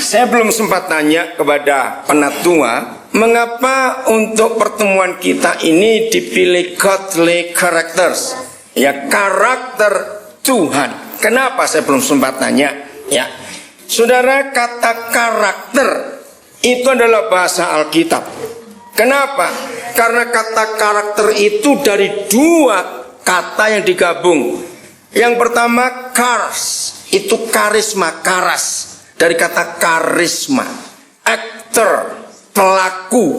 Saya belum sempat tanya kepada penatua, mengapa untuk pertemuan kita ini dipilih godly characters, ya karakter Tuhan. Kenapa saya belum sempat tanya? Ya, saudara, kata karakter itu adalah bahasa Alkitab. Kenapa? Karena kata karakter itu dari dua kata yang digabung. Yang pertama charis, itu karisma, karas. Dari kata karisma, actor, pelaku.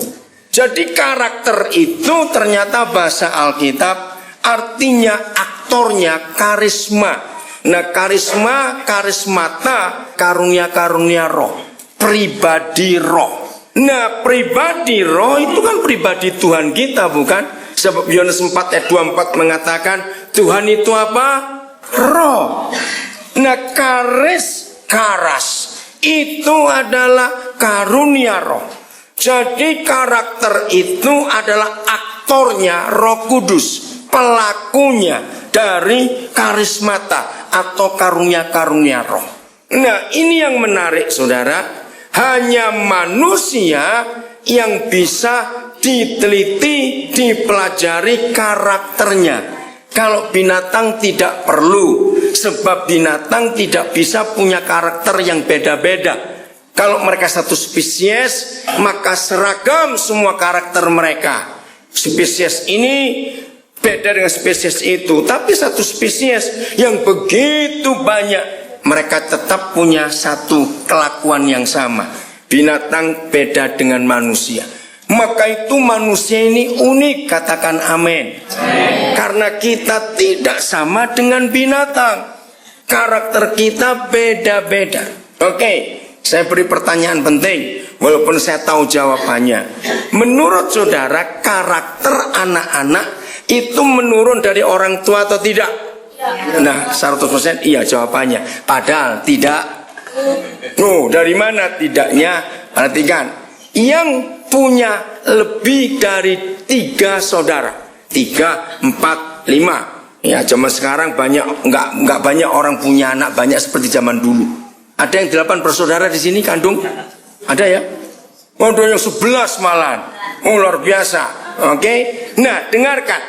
Jadi karakter itu ternyata bahasa Alkitab artinya aktornya karisma. Nah, karisma, karismata, karunia-karunia roh, pribadi roh. Nah, pribadi roh itu kan pribadi Tuhan kita, bukan? Sebab Yohanes 4 ayat 24 mengatakan Tuhan itu apa? Roh. Nah, karas itu adalah karunia roh. Jadi karakter itu adalah aktornya Roh Kudus, pelakunya dari karismata atau karunia-karunia roh. Nah, ini yang menarik, saudara. Hanya manusia yang bisa diteliti, dipelajari karakternya. Kalau binatang tidak perlu, sebab binatang tidak bisa punya karakter yang beda-beda. Kalau mereka satu spesies, maka seragam semua karakter mereka. Spesies ini beda dengan spesies itu, tapi satu spesies yang begitu banyak, mereka tetap punya satu kelakuan yang sama. Binatang beda dengan manusia. Maka itu manusia ini unik, katakan amin. Karena kita tidak sama dengan binatang. Karakter kita beda-beda. Oke, saya beri pertanyaan penting, walaupun saya tahu jawabannya. Menurut saudara, karakter anak-anak itu menurun dari orang tua atau tidak? Nah, 100% iya jawabannya. Padahal tidak. Oh, dari mana tidaknya? Perhatikan, yang punya lebih dari 3 saudara, 3, 4, 5. Ya, zaman sekarang nggak banyak orang punya anak banyak seperti zaman dulu. Ada yang 8 bersaudara di sini kandung? Ada ya? Ada yang 11 malahan. Oh, luar biasa. Oke. Nah, dengarkan.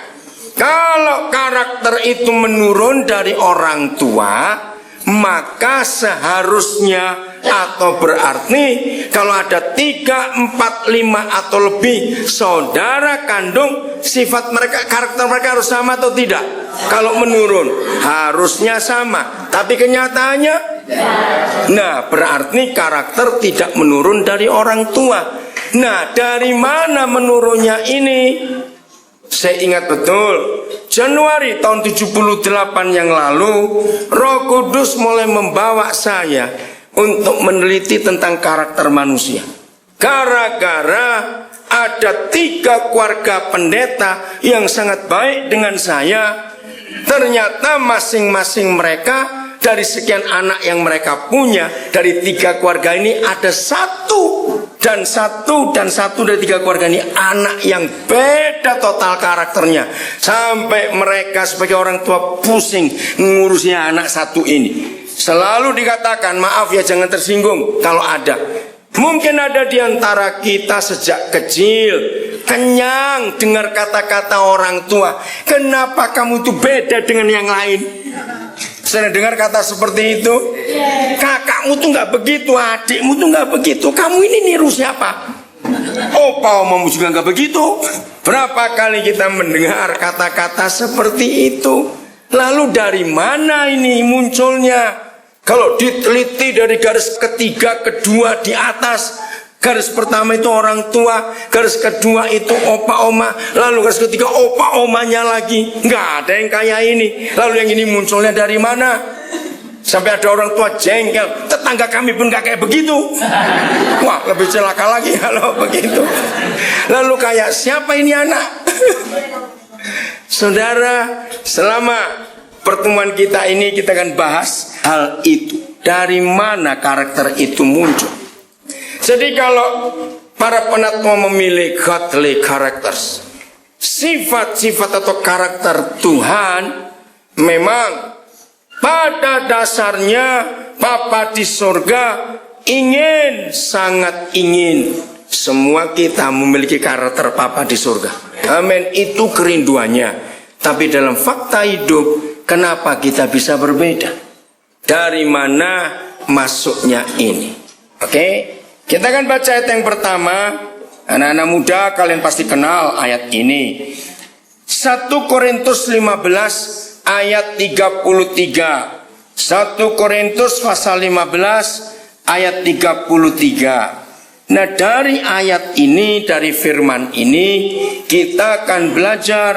Kalau karakter itu menurun dari orang tua, maka seharusnya atau berarti kalau ada 3, 4, 5 atau lebih saudara kandung, sifat mereka, karakter mereka harus sama atau tidak? Kalau menurun harusnya sama, tapi kenyataannya nah, berarti karakter tidak menurun dari orang tua. Nah, dari mana menurunnya ini? Saya ingat betul, Januari tahun 78 yang lalu, Roh Kudus mulai membawa saya untuk meneliti tentang karakter manusia. Gara-gara ada 3 keluarga pendeta yang sangat baik dengan saya. Ternyata masing-masing mereka, dari sekian anak yang mereka punya, dari 3 keluarga ini ada satu dari 3 keluarga ini anak yang beda total karakternya. Sampai mereka sebagai orang tua pusing ngurusnya anak satu ini. Selalu dikatakan, maaf ya jangan tersinggung kalau ada. Mungkin ada di antara kita sejak kecil kenyang dengar kata-kata orang tua. Kenapa kamu itu beda dengan yang lain? Saya dengar kata seperti itu. Kakakmu tuh nggak begitu, adikmu tuh nggak begitu. Kamu ini niru siapa? Opa omamu juga nggak begitu. Berapa kali kita mendengar kata-kata seperti itu? Lalu dari mana ini munculnya? Kalau diteliti dari garis ketiga, kedua di atas, garis pertama itu orang tua, garis kedua itu opa oma, lalu garis ketiga opa omanya lagi. Nggak ada yang kayak ini. Lalu yang ini munculnya dari mana? Sampai ada orang tua jengkel, tetangga kami pun nggak kayak begitu. Wah, lebih celaka lagi kalau begitu. Lalu kayak siapa ini anak? Saudara, selama pertemuan kita ini kita akan bahas hal itu. Dari mana karakter itu muncul? Jadi kalau para penatua memilih godly characters, sifat-sifat atau karakter Tuhan, memang pada dasarnya Bapa di surga sangat ingin semua kita memiliki karakter Papa di surga. Amin, itu kerinduannya. Tapi dalam fakta hidup, kenapa kita bisa berbeda? Dari mana masuknya ini? Oke, kita akan baca ayat yang pertama. Anak-anak muda, kalian pasti kenal ayat ini. 1 Korintus 15 ayat 33. 1 Korintus pasal 15 ayat 33. Nah, dari ayat ini, dari firman ini, kita akan belajar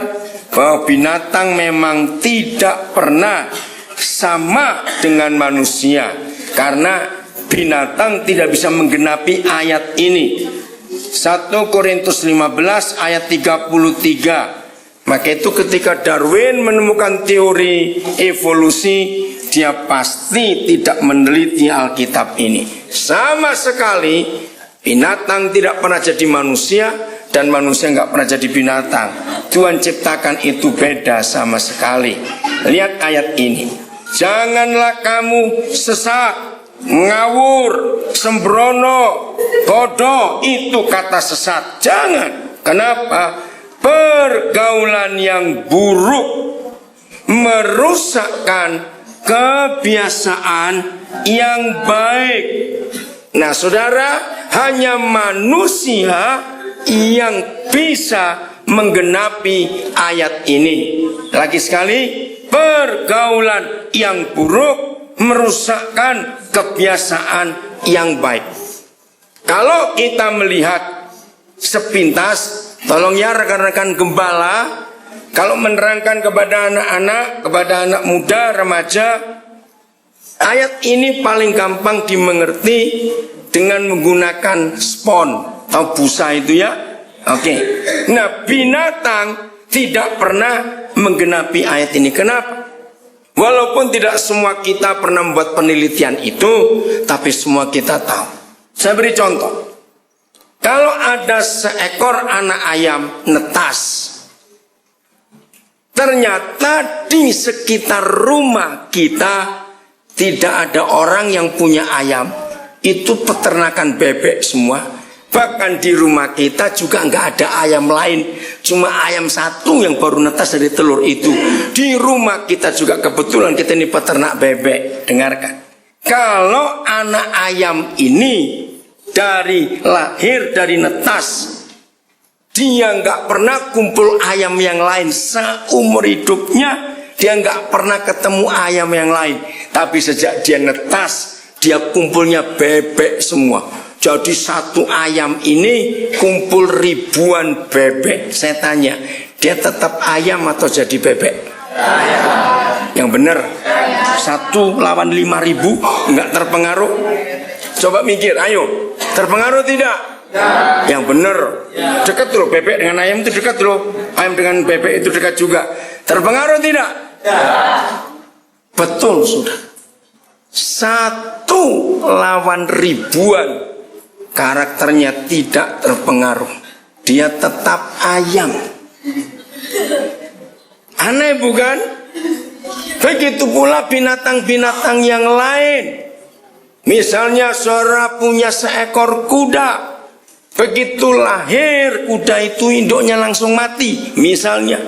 bahwa binatang memang tidak pernah sama dengan manusia, karena binatang tidak bisa menggenapi ayat ini. 1 Korintus 15 ayat 33. Maka itu ketika Darwin menemukan teori evolusi, dia pasti tidak meneliti Alkitab ini. Sama sekali binatang tidak pernah jadi manusia, dan manusia nggak pernah jadi binatang. Tuhan ciptakan itu beda sama sekali. Lihat ayat ini. Janganlah kamu sesat, ngawur, sembrono, bodoh. Itu kata sesat. Jangan. Kenapa? Pergaulan yang buruk merusakkan kebiasaan yang baik. Nah, saudara, hanya manusia yang bisa menggenapi ayat ini. Lagi sekali, pergaulan yang buruk merusakkan kebiasaan yang baik. Kalau kita melihat sepintas, tolong ya rekan-rekan gembala, kalau menerangkan kepada anak-anak, kepada anak muda, remaja, ayat ini paling gampang dimengerti dengan menggunakan spon atau busa itu ya. Oke. Nah, binatang tidak pernah menggenapi ayat ini. Kenapa? Walaupun tidak semua kita pernah membuat penelitian itu, tapi semua kita tahu. Saya beri contoh. Kalau ada seekor anak ayam netas, ternyata di sekitar rumah kita tidak ada orang yang punya ayam. Itu peternakan bebek semua. Bahkan di rumah kita juga nggak ada ayam lain. Cuma ayam satu yang baru netas dari telur itu. Di rumah kita juga kebetulan kita ini peternak bebek. Dengarkan. Kalau anak ayam ini lahir dari netas, dia nggak pernah kumpul ayam yang lain seumur hidupnya. Dia nggak pernah ketemu ayam yang lain. Tapi sejak dia netas, dia kumpulnya bebek semua. Jadi satu ayam ini kumpul ribuan bebek. Saya tanya, dia tetap ayam atau jadi bebek? Yang benar, 1 lawan 5.000 nggak terpengaruh. Coba mikir, ayo, terpengaruh tidak? Yang benar, dekat loh, bebek dengan ayam itu dekat loh. Ayam dengan bebek itu dekat juga. Terpengaruh tidak? Betul, sudah. 1 lawan ribuan, karakternya tidak terpengaruh. Dia tetap ayam. Aneh bukan? Begitu pula binatang-binatang yang lain. Misalnya saudara punya seekor kuda. Begitu lahir, kuda itu induknya langsung mati. Misalnya.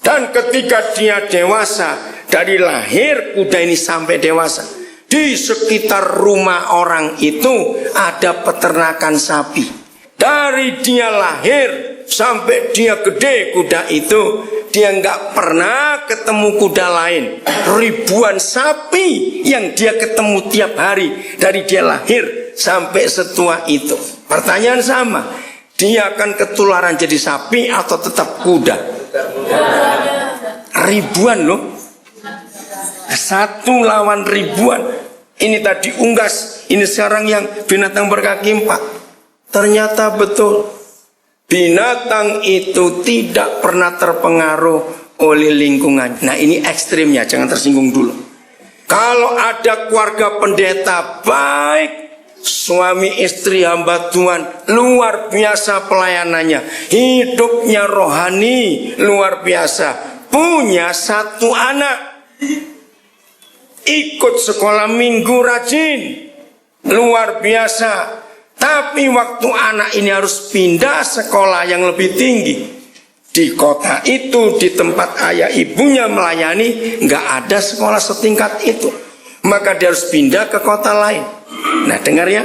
Dan ketika dia dewasa, dari lahir kuda ini sampai dewasa, di sekitar rumah orang itu ada peternakan sapi. Dari dia lahir sampai dia gede kuda itu, dia nggak pernah ketemu kuda lain. Ribuan sapi yang dia ketemu tiap hari dari dia lahir sampai setua itu. Pertanyaan sama, dia akan ketularan jadi sapi atau tetap kuda? Ribuan loh. 1 lawan ribuan. Ini tadi unggas, ini sekarang yang binatang berkaki 4. Ternyata betul, binatang itu tidak pernah terpengaruh oleh lingkungan. Nah, ini ekstrimnya, jangan tersinggung dulu. Kalau ada keluarga pendeta baik, suami istri hamba Tuhan, luar biasa pelayanannya, hidupnya rohani, luar biasa, punya 1 anak, ikut sekolah minggu rajin, luar biasa. Tapi waktu anak ini harus pindah sekolah yang lebih tinggi, di kota itu, di tempat ayah ibunya melayani, nggak ada sekolah setingkat itu. Maka dia harus pindah ke kota lain. Nah dengar ya,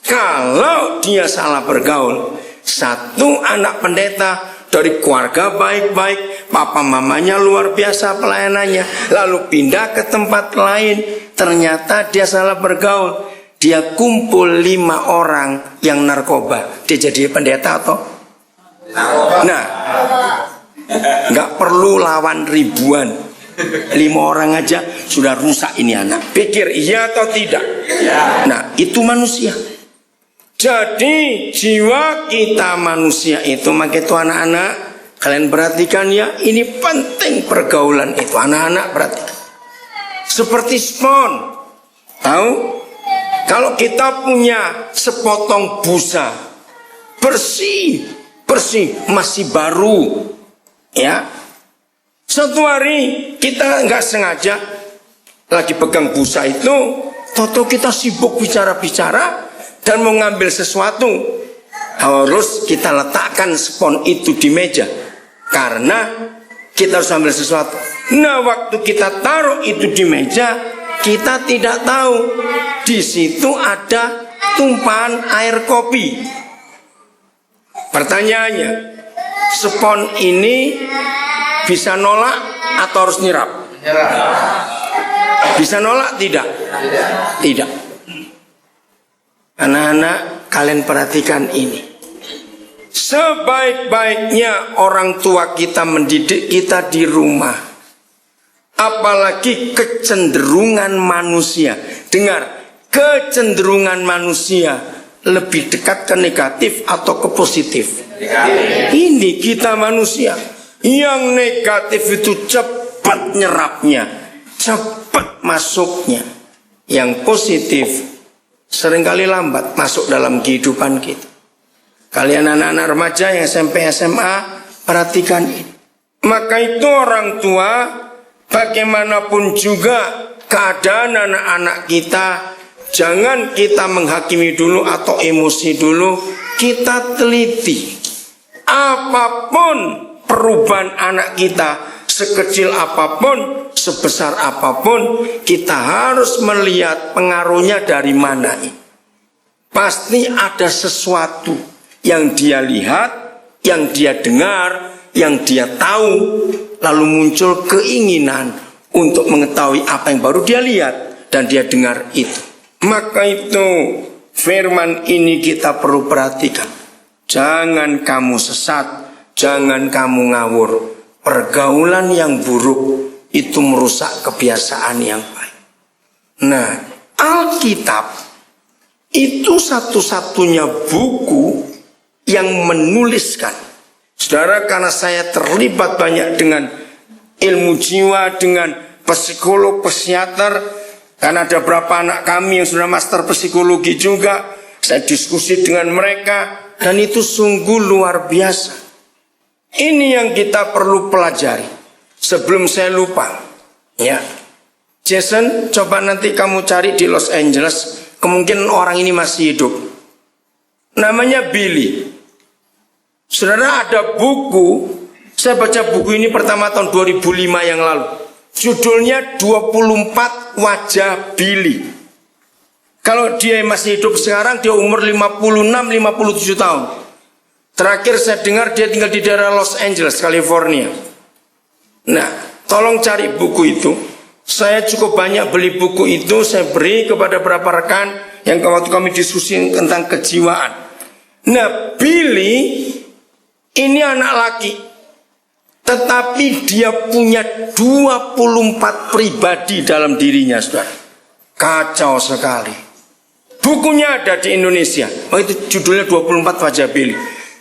kalau dia salah bergaul, satu anak pendeta dari keluarga baik-baik, papa mamanya luar biasa pelayanannya, lalu pindah ke tempat lain, ternyata dia salah bergaul, dia kumpul 5 orang yang narkoba, dia jadi pendeta atau? Nah, nggak perlu lawan ribuan, 5 orang aja sudah rusak ini anak. Pikir iya atau tidak? Nah, itu manusia. Jadi jiwa kita manusia itu, maka itu anak-anak, kalian perhatikan ya, ini penting pergaulan itu. Anak-anak perhatikan. Seperti spon, tahu? Kalau kita punya sepotong busa bersih, masih baru, ya. Suatu hari kita nggak sengaja lagi pegang busa itu, toto kita sibuk bicara-bicara dan mau ngambil sesuatu, harus kita letakkan spon itu di meja karena kita harus ambil sesuatu. Nah, waktu kita taruh itu di meja, kita tidak tahu di situ ada tumpahan air kopi. Pertanyaannya, spon ini bisa nolak atau harus nyerap? Bisa nolak tidak? Tidak. Anak-anak, kalian perhatikan ini. Sebaik-baiknya orang tua kita mendidik kita di rumah, apalagi kecenderungan manusia. Dengar, kecenderungan manusia lebih dekat ke negatif atau ke positif? Ini kita manusia. Yang negatif itu cepat nyerapnya, cepat masuknya. Yang positif seringkali lambat masuk dalam kehidupan kita. Kalian anak-anak remaja yang SMP SMA, perhatikan ini. Maka itu orang tua, bagaimanapun juga keadaan anak-anak kita, jangan kita menghakimi dulu atau emosi dulu. Kita teliti. Apapun perubahan anak kita, sekecil apapun, sebesar apapun, kita harus melihat pengaruhnya dari mana. Pasti ada sesuatu yang dia lihat, yang dia dengar, yang dia tahu, lalu muncul keinginan untuk mengetahui apa yang baru dia lihat dan dia dengar itu. Maka itu firman ini kita perlu perhatikan. Jangan kamu sesat, jangan kamu ngawur. Pergaulan yang buruk itu merusak kebiasaan yang baik. Nah, Alkitab itu satu-satunya buku yang menuliskan. Saudara, karena saya terlibat banyak dengan ilmu jiwa, dengan psikolog, psikiater, karena ada beberapa anak kami yang sudah master psikologi juga, saya diskusi dengan mereka, dan itu sungguh luar biasa. Ini yang kita perlu pelajari. Sebelum saya lupa, ya, Jason, coba nanti kamu cari di Los Angeles, kemungkinan orang ini masih hidup. Namanya Billy. Saudara, ada buku, saya baca buku ini pertama tahun 2005 yang lalu. Judulnya 24 Wajah Billy. Kalau dia masih hidup sekarang, dia umur 56-57 tahun. Terakhir saya dengar dia tinggal di daerah Los Angeles, California. Nah, tolong cari buku itu. Saya cukup banyak beli buku itu, saya beri kepada beberapa rekan yang waktu kami diskusi tentang kejiwaan. Nah, Billy ini anak laki, tetapi dia punya 24 pribadi dalam dirinya, saudara. Kacau sekali. Bukunya ada di Indonesia. Oh, itu judulnya 24 Wajah Billy.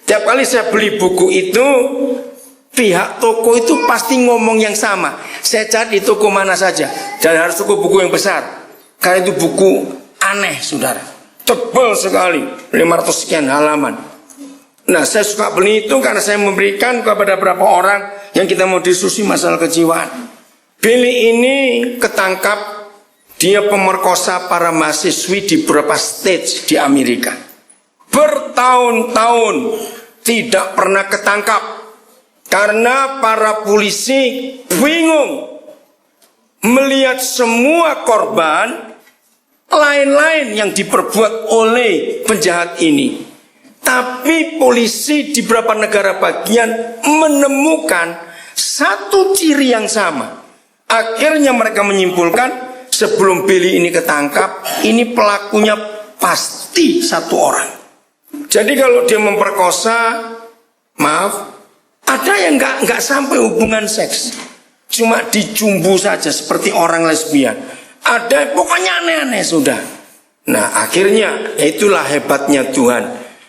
Tiap kali saya beli buku itu, pihak toko itu pasti ngomong yang sama. Saya cari di toko mana saja, dan harus toko buku yang besar. Karena itu buku aneh, saudara. Tebal sekali, 500 sekian halaman. Nah, saya suka beli itu karena saya memberikan kepada beberapa orang yang kita mau diskusi masalah kejiwaan. Billy ini ketangkap Dia pemerkosa para mahasiswi di beberapa state di Amerika. Bertahun-tahun tidak pernah ketangkap karena para polisi bingung melihat semua korban lain-lain yang diperbuat oleh penjahat ini. Tapi polisi di beberapa negara bagian menemukan satu ciri yang sama. Akhirnya mereka menyimpulkan sebelum Billy ini ketangkap, ini pelakunya pasti satu orang. Jadi kalau dia memperkosa, maaf, ada yang nggak sampai hubungan seks, cuma dicumbu saja seperti orang lesbian. Ada pokoknya aneh-aneh sudah. Nah akhirnya itulah hebatnya Tuhan.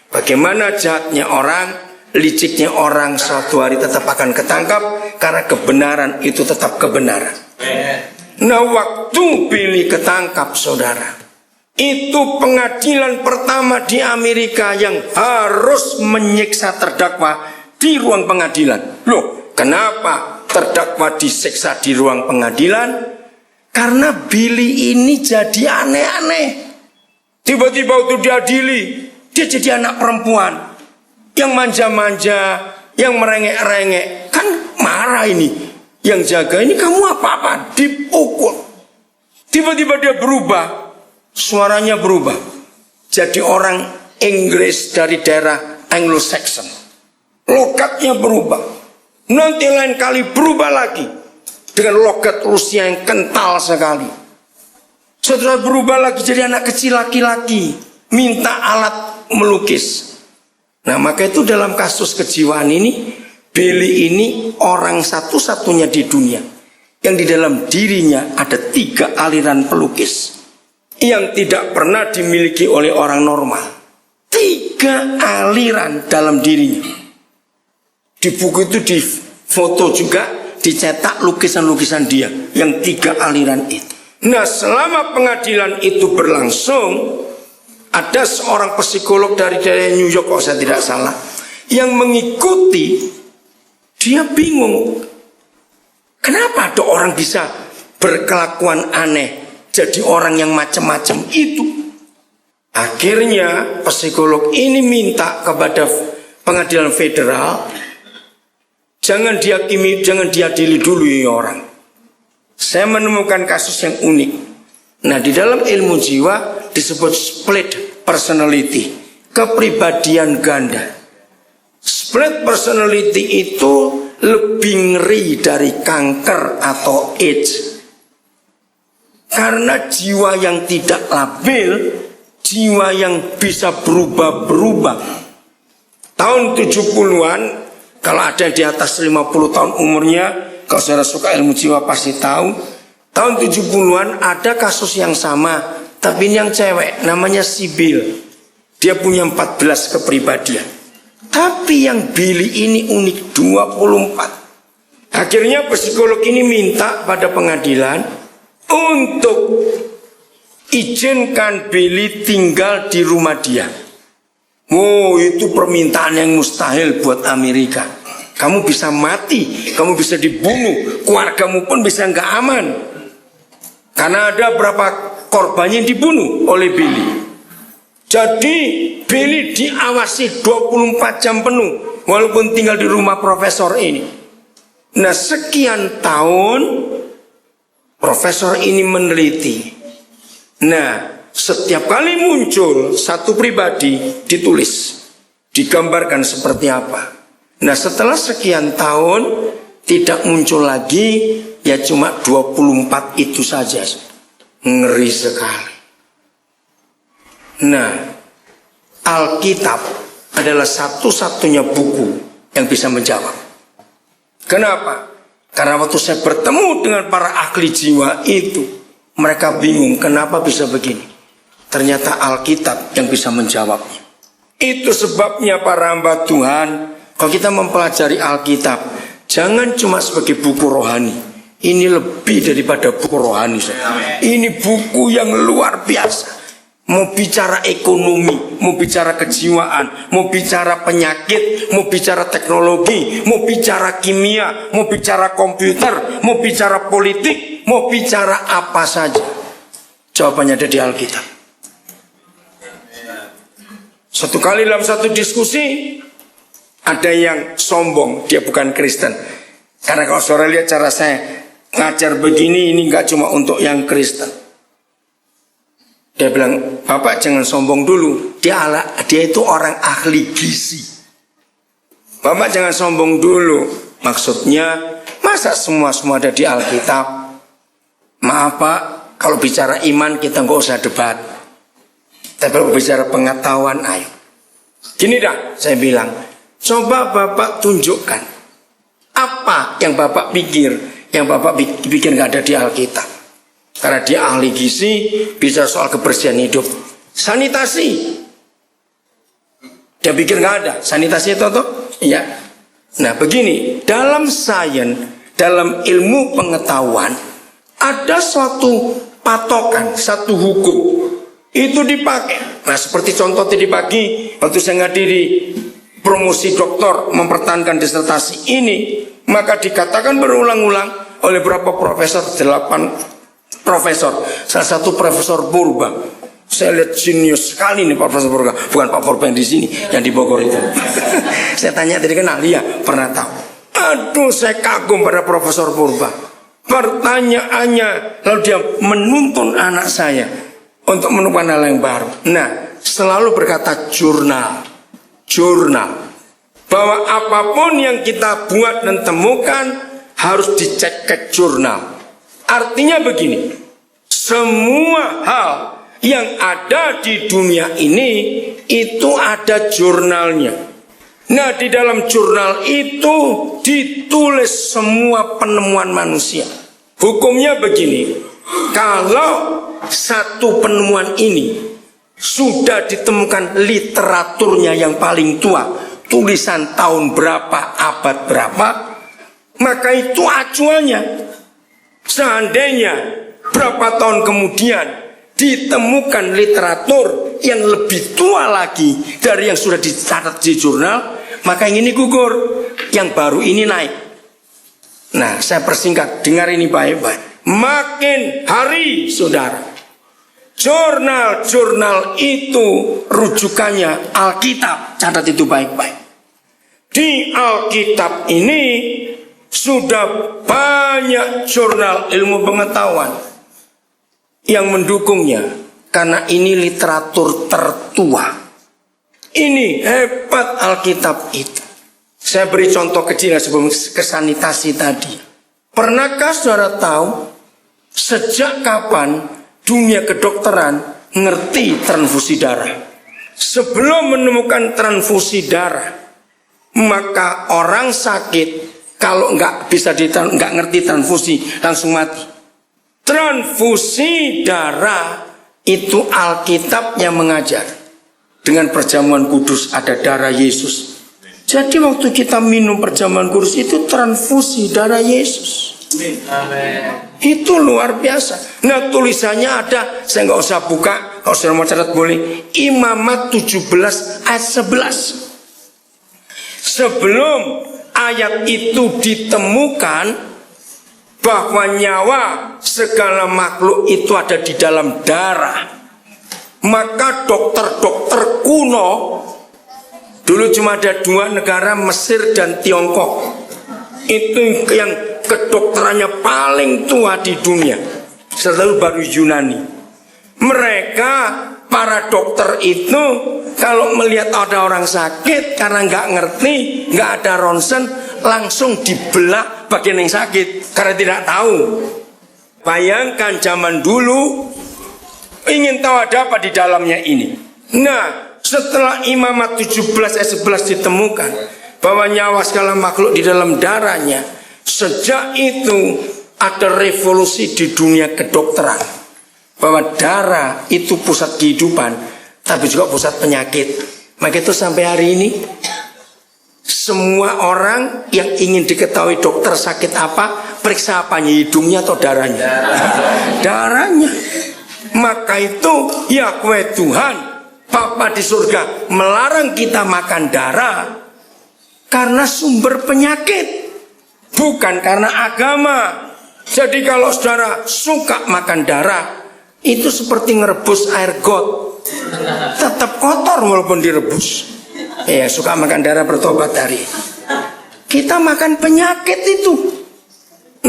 Bagaimana jahatnya orang, liciknya orang, suatu hari tetap akan ketangkap karena kebenaran itu tetap kebenaran. Nah waktu Billy ketangkap saudara, itu pengadilan pertama di Amerika yang harus menyiksa terdakwa di ruang pengadilan. Loh kenapa terdakwa disiksa di ruang pengadilan? Karena Billy ini jadi aneh-aneh. Tiba-tiba waktu diadili, dia jadi anak perempuan yang manja-manja, yang merengek-rengek. Kan marah ini. Yang jaga ini kamu apa-apa? Dipukul. Tiba-tiba dia berubah. Suaranya berubah. Jadi orang Inggris dari daerah Anglo-Saxon. Logatnya berubah. Nanti lain kali berubah lagi. Dengan logat Rusia yang kental sekali. Setelah berubah lagi jadi anak kecil laki-laki. Minta alat melukis. Nah maka itu dalam kasus kejiwaan ini, Billy ini orang satu-satunya di dunia yang di dalam dirinya ada 3 aliran pelukis yang tidak pernah dimiliki oleh orang normal. 3 aliran dalam dirinya. Di buku itu difoto juga, dicetak lukisan-lukisan dia yang 3 aliran itu. Nah selama pengadilan itu berlangsung, ada seorang psikolog dari daerah New York kalau saya tidak salah yang mengikuti. Dia bingung, kenapa ada orang bisa berkelakuan aneh, jadi orang yang macam-macam itu. Akhirnya psikolog ini minta kepada pengadilan federal, jangan dihakimi, jangan diadili dulu ya orang. Saya menemukan kasus yang unik. Nah di dalam ilmu jiwa disebut split personality, kepribadian ganda. Split personality itu lebih ngeri dari kanker atau AIDS. Karena jiwa yang tidak labil, jiwa yang bisa berubah-berubah. Tahun 70-an, kalau ada di atas 50 tahun umurnya, kalau saudara suka ilmu jiwa pasti tahu. Tahun 70-an ada kasus yang sama, tapi ini yang cewek, namanya Sibyl. Dia punya 14 kepribadian. Tapi yang Billy ini unik 24. Akhirnya psikolog ini minta pada pengadilan untuk izinkan Billy tinggal di rumah dia. Oh itu permintaan yang mustahil buat Amerika. Kamu bisa mati, kamu bisa dibunuh, keluargamu pun bisa nggak aman. Karena ada berapa korbannya yang dibunuh oleh Billy. Jadi Billy diawasi 24 jam penuh walaupun tinggal di rumah profesor ini. Nah sekian tahun profesor ini meneliti. Nah setiap kali muncul satu pribadi ditulis, digambarkan seperti apa. Nah setelah sekian tahun tidak muncul lagi, ya cuma 24 itu saja. Ngeri sekali. Nah, Alkitab adalah satu-satunya buku yang bisa menjawab. Kenapa? Karena waktu saya bertemu dengan para ahli jiwa itu, mereka bingung kenapa bisa begini. Ternyata Alkitab yang bisa menjawabnya. Itu sebabnya para hamba Tuhan, kalau kita mempelajari Alkitab, jangan cuma sebagai buku rohani. Ini lebih daripada buku rohani. Ini buku yang luar biasa. Mau bicara ekonomi, mau bicara kejiwaan, mau bicara penyakit, mau bicara teknologi, mau bicara kimia, mau bicara komputer, mau bicara politik, mau bicara apa saja. Jawabannya ada di Alkitab. Satu kali dalam satu diskusi, ada yang sombong, dia bukan Kristen. Karena kalau saudara lihat cara saya ngajar begini, ini gak cuma untuk yang Kristen. Dia bilang, Bapak jangan sombong dulu. Dia itu orang ahli gizi. Bapak jangan sombong dulu. Maksudnya, masa semua ada di Alkitab? Maaf Pak, kalau bicara iman kita nggak usah debat. Tapi kalau bicara pengetahuan, ayo. Gini dah, saya bilang, coba Bapak tunjukkan apa yang Bapak pikir, yang Bapak pikir nggak ada di Alkitab. Karena dia ahli gizi, bicara soal kebersihan hidup, sanitasi. Dia pikir nggak ada sanitasi itu tuh, iya. Nah begini, dalam sains, dalam ilmu pengetahuan, ada suatu patokan, satu hukum itu dipakai. Nah seperti contoh tadi pagi waktu saya ngadiri promosi doktor mempertahankan disertasi ini, maka dikatakan berulang-ulang oleh beberapa profesor, 8 profesor, salah satu Profesor Purba. Saya lihat jenius sekali nih Profesor Purba, bukan Pak Purba yang di sini, yang di Bogor itu. Saya tanya tadi kenal, iya pernah tahu. Aduh saya kagum pada Profesor Purba. Pertanyaannya, lalu dia menuntun anak saya untuk menemukan hal yang baru. Nah, selalu berkata jurnal. Bahwa apapun yang kita buat dan temukan harus dicek ke jurnal. Artinya begini, semua hal yang ada di dunia ini itu ada jurnalnya. Nah, di dalam jurnal itu ditulis semua penemuan manusia. Hukumnya begini, kalau satu penemuan ini sudah ditemukan literaturnya yang paling tua, tulisan tahun berapa, abad berapa, maka itu acuannya. Seandainya berapa tahun kemudian ditemukan literatur yang lebih tua lagi dari yang sudah dicatat di jurnal, maka yang ini gugur, yang baru ini naik. Nah, saya persingkat, dengar ini baik-baik. Makin hari, saudara, jurnal-jurnal itu rujukannya Alkitab. Catat itu baik-baik. Di Alkitab ini sudah banyak jurnal ilmu pengetahuan yang mendukungnya, karena ini literatur tertua. Ini hebat Alkitab itu. Saya beri contoh kecil sebelum ke sanitasi tadi. Pernahkah saudara tahu sejak kapan dunia kedokteran ngerti transfusi darah? Sebelum menemukan transfusi darah, maka orang sakit kalau nggak ngerti transfusi langsung mati. Transfusi darah itu Alkitab yang mengajar. Dengan perjamuan kudus ada darah Yesus. Jadi waktu kita minum perjamuan kudus itu transfusi darah Yesus. Amen. Itu luar biasa. Nah tulisannya ada, saya nggak usah buka. Kalau sudah mau catat boleh. Imamat 17 ayat 11. Sebelum ayat itu ditemukan bahwa nyawa segala makhluk itu ada di dalam darah, maka dokter-dokter kuno, dulu cuma ada 2 negara, Mesir dan Tiongkok, itu yang kedokterannya paling tua di dunia, selalu baru Yunani. Mereka para dokter itu kalau melihat ada orang sakit karena nggak ngerti, nggak ada ronsen, langsung dibelah bagian yang sakit karena tidak tahu. Bayangkan zaman dulu ingin tahu ada apa di dalamnya ini. Nah, setelah Imamat 17 ayat 11 ditemukan bahwa nyawa segala makhluk di dalam darahnya, sejak itu ada revolusi di dunia kedokteran. Bahwa darah itu pusat kehidupan, tapi juga pusat penyakit. Maka itu sampai hari ini semua orang yang ingin diketahui dokter sakit apa, periksa apanya, hidungnya atau darahnya? Darahnya. Maka itu Yahweh Tuhan, Bapa di surga, melarang kita makan darah karena sumber penyakit, bukan karena agama. Jadi kalau saudara suka makan darah, Itu seperti ngerebus air got, tetap kotor walaupun direbus. Ya, suka makan darah bertobat hari. Kita makan penyakit itu.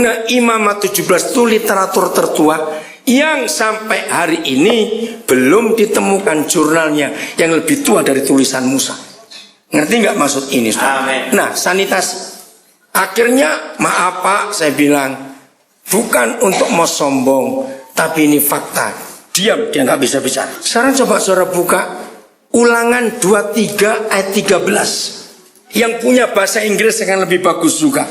Nah, Imamat 17 itu literatur tertua yang sampai hari ini belum ditemukan jurnalnya yang lebih tua dari tulisan Musa. Ngerti nggak maksud ini? Amin. Nah, sanitasi. Akhirnya, maaf Pak, saya bilang bukan untuk mau sombong, tapi ini fakta. Diam, dia nggak bisa bicara. Sekarang coba saudara buka Ulangan 23 ayat 13. Yang punya bahasa Inggris akan lebih bagus juga.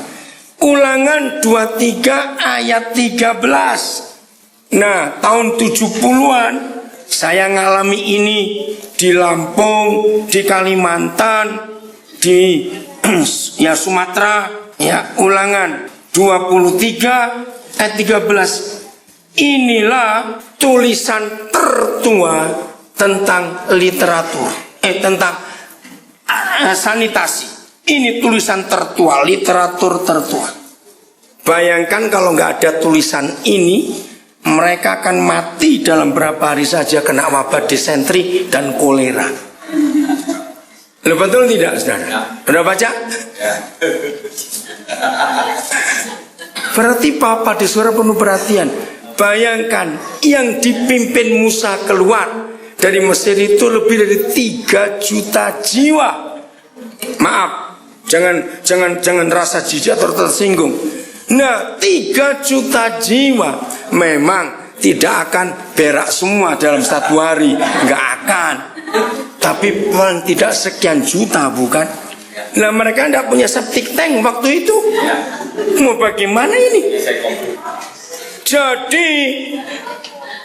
Ulangan 23 ayat 13. Nah, tahun 70-an saya ngalami ini di Lampung, di Kalimantan, di ya Sumatera. Ya, Ulangan 23 ayat 13. Inilah tulisan tertua tentang literatur, tentang sanitasi. Ini tulisan tertua, literatur tertua. Bayangkan kalau nggak ada tulisan ini, mereka akan mati dalam berapa hari saja kena wabah disentri dan kolera. Loh, betul tidak, saudara? Pernah baca? Berarti Papa di suara penuh perhatian. Bayangkan yang dipimpin Musa keluar dari Mesir itu lebih dari 3 juta jiwa. Maaf, jangan rasa jijik atau tersinggung. Nah, 3 juta jiwa memang tidak akan berak semua dalam 1 hari, nggak akan. Tapi paling tidak sekian juta, bukan? Nah, mereka tidak punya septic tank waktu itu. Mau bagaimana ini? Jadi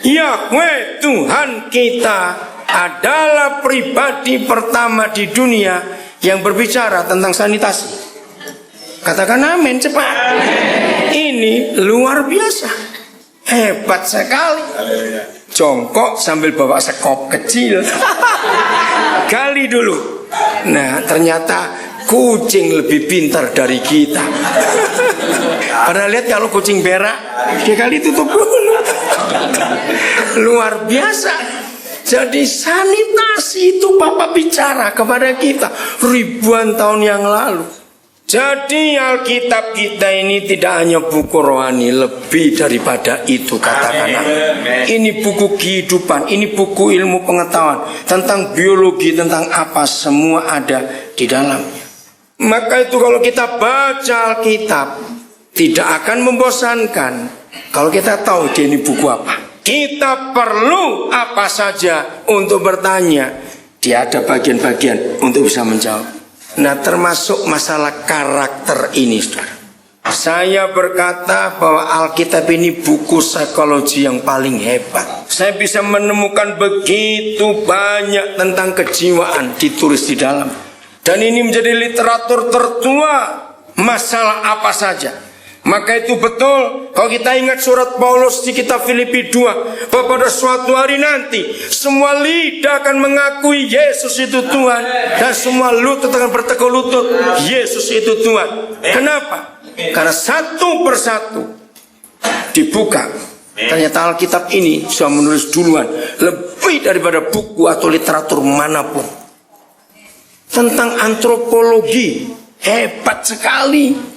Yahweh Tuhan kita adalah pribadi pertama di dunia yang berbicara tentang sanitasi. Katakan amin cepat. Ini luar biasa, hebat sekali. Jongkok sambil bawa sekop kecil. Gali dulu. Nah, ternyata kucing lebih pintar dari kita. Pernah lihat kalau kucing berak, dia kali tutup dulu. Luar biasa. Jadi sanitasi itu Papa bicara kepada kita ribuan tahun yang lalu. Jadi Alkitab kita ini tidak hanya buku rohani, lebih daripada itu, katakan. Ini buku kehidupan, ini buku ilmu pengetahuan tentang biologi, tentang apa semua ada di dalamnya. Maka itu kalau kita baca Alkitab tidak akan membosankan kalau kita tahu dia ini buku apa. Kita perlu apa saja untuk bertanya. Dia ada bagian-bagian untuk bisa menjawab. Nah, termasuk masalah karakter ini, saudara. Saya berkata bahwa Alkitab ini buku psikologi yang paling hebat. Saya bisa menemukan begitu banyak tentang kejiwaan ditulis di dalam. Dan ini menjadi literatur tertua masalah apa saja. Maka itu betul kalau kita ingat surat Paulus di kitab Filipi 2, bahwa pada suatu hari nanti semua lidah akan mengakui Yesus itu Tuhan, dan semua lutut akan bertekuk lutut Yesus itu Tuhan. Kenapa? Karena satu persatu dibuka. Ternyata Alkitab ini sudah menulis duluan lebih daripada buku atau literatur manapun. Tentang antropologi hebat sekali.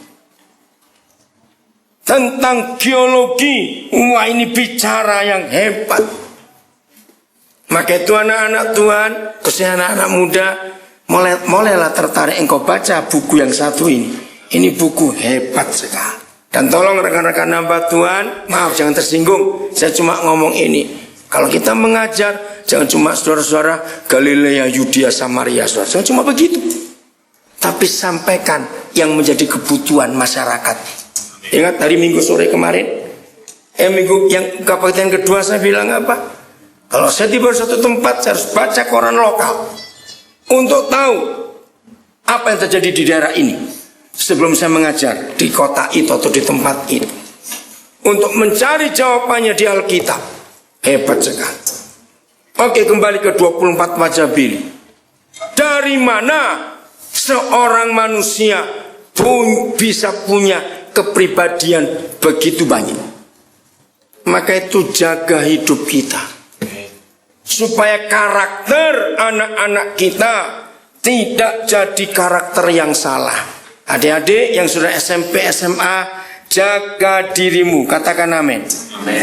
Tentang geologi, wah ini bicara yang hebat. Maka itu anak-anak Tuhan, khususnya anak-anak muda, mulailah tertarik engkau baca buku yang satu ini. Ini buku hebat sekali. Dan tolong rekan-rekan hamba Tuhan, maaf jangan tersinggung, saya cuma ngomong ini. Kalau kita mengajar, jangan cuma saudara-saudara Galilea, Yudea, Samaria, saudara. Jangan cuma begitu. Tapi sampaikan yang menjadi kebutuhan masyarakat. Ingat hari Minggu sore kemarin, minggu yang kabupaten kedua saya bilang apa? Kalau saya tiba di satu tempat, saya harus baca koran lokal untuk tahu apa yang terjadi di daerah ini sebelum saya mengajar di kota itu atau di tempat itu. Untuk mencari jawabannya di Alkitab. Hebat sekali. Oke, kembali ke 24 wajah Bili. Dari mana seorang manusia bisa punya kepribadian begitu banyak? Maka itu jaga hidup kita, supaya karakter anak-anak kita tidak jadi karakter yang salah. Adik-adik yang sudah SMP, SMA, jaga dirimu. Katakan amin.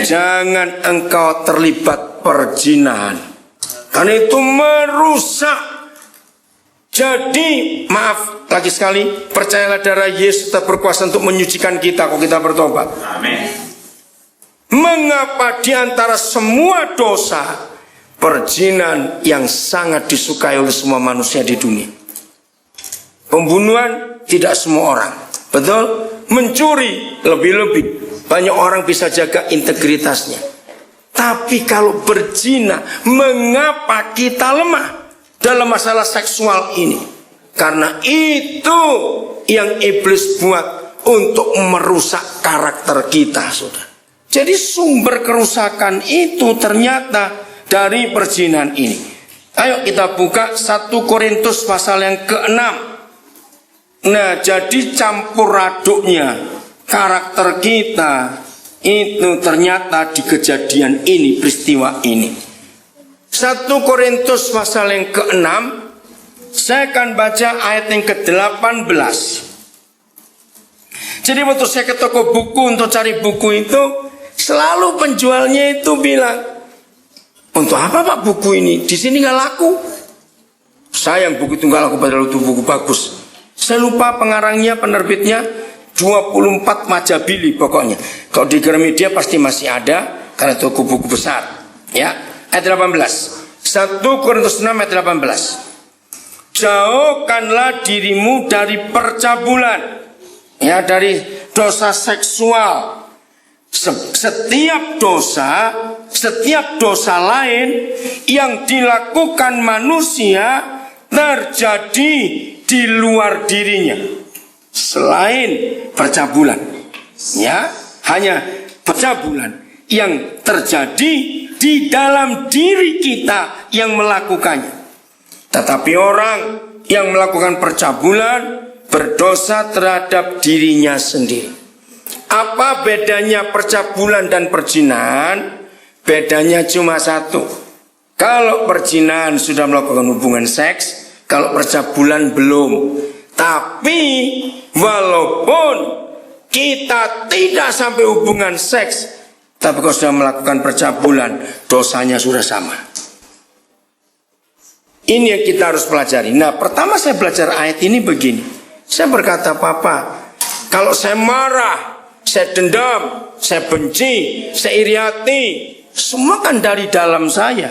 Jangan engkau terlibat perzinahan, karena itu merusak. Jadi maaf lagi sekali, percayalah darah Yesus tetap berkuasa untuk menyucikan kita kalau kita bertobat. Amin. Mengapa di antara semua dosa, perzinahan yang sangat disukai oleh semua manusia di dunia? Pembunuhan tidak semua orang, betul? Mencuri lebih-lebih, banyak orang bisa jaga integritasnya. Tapi kalau berzina, mengapa kita lemah dalam masalah seksual ini? Karena itu yang iblis buat untuk merusak karakter kita, saudara. Jadi sumber kerusakan itu ternyata dari perzinahan ini. Ayo kita buka 1 Korintus pasal yang ke-6. Nah, jadi campur aduknya karakter kita itu ternyata di kejadian ini, peristiwa ini. 1 Korintus pasal yang ke-6, saya akan baca ayat yang ke-18. Jadi waktu saya ke toko buku untuk cari buku itu, selalu penjualnya itu bilang, untuk apa Pak buku ini? Di sini nggak laku. Sayang buku itu nggak laku, padahal itu buku bagus. Saya lupa pengarangnya, penerbitnya, 24 Majabili pokoknya. Kalau di Gramedia pasti masih ada, karena toko buku besar. Ya, ayat 18. 1 Korintus 6 ayat 18. Jauhkanlah dirimu dari percabulan, ya, dari dosa seksual. Setiap dosa lain yang dilakukan manusia terjadi di luar dirinya selain percabulan, ya, hanya percabulan yang terjadi di dalam diri kita yang melakukannya. Tetapi orang yang melakukan percabulan berdosa terhadap dirinya sendiri. Apa bedanya percabulan dan perzinahan? Bedanya cuma satu. Kalau perzinahan sudah melakukan hubungan seks, kalau percabulan belum. Tapi walaupun kita tidak sampai hubungan seks, tapi kalau sudah melakukan percabulan, dosanya sudah sama. Ini yang kita harus pelajari. Nah, pertama saya belajar ayat ini begini. Saya berkata, Papa, kalau saya marah, saya dendam, saya benci, saya iri hati, semua kan dari dalam saya.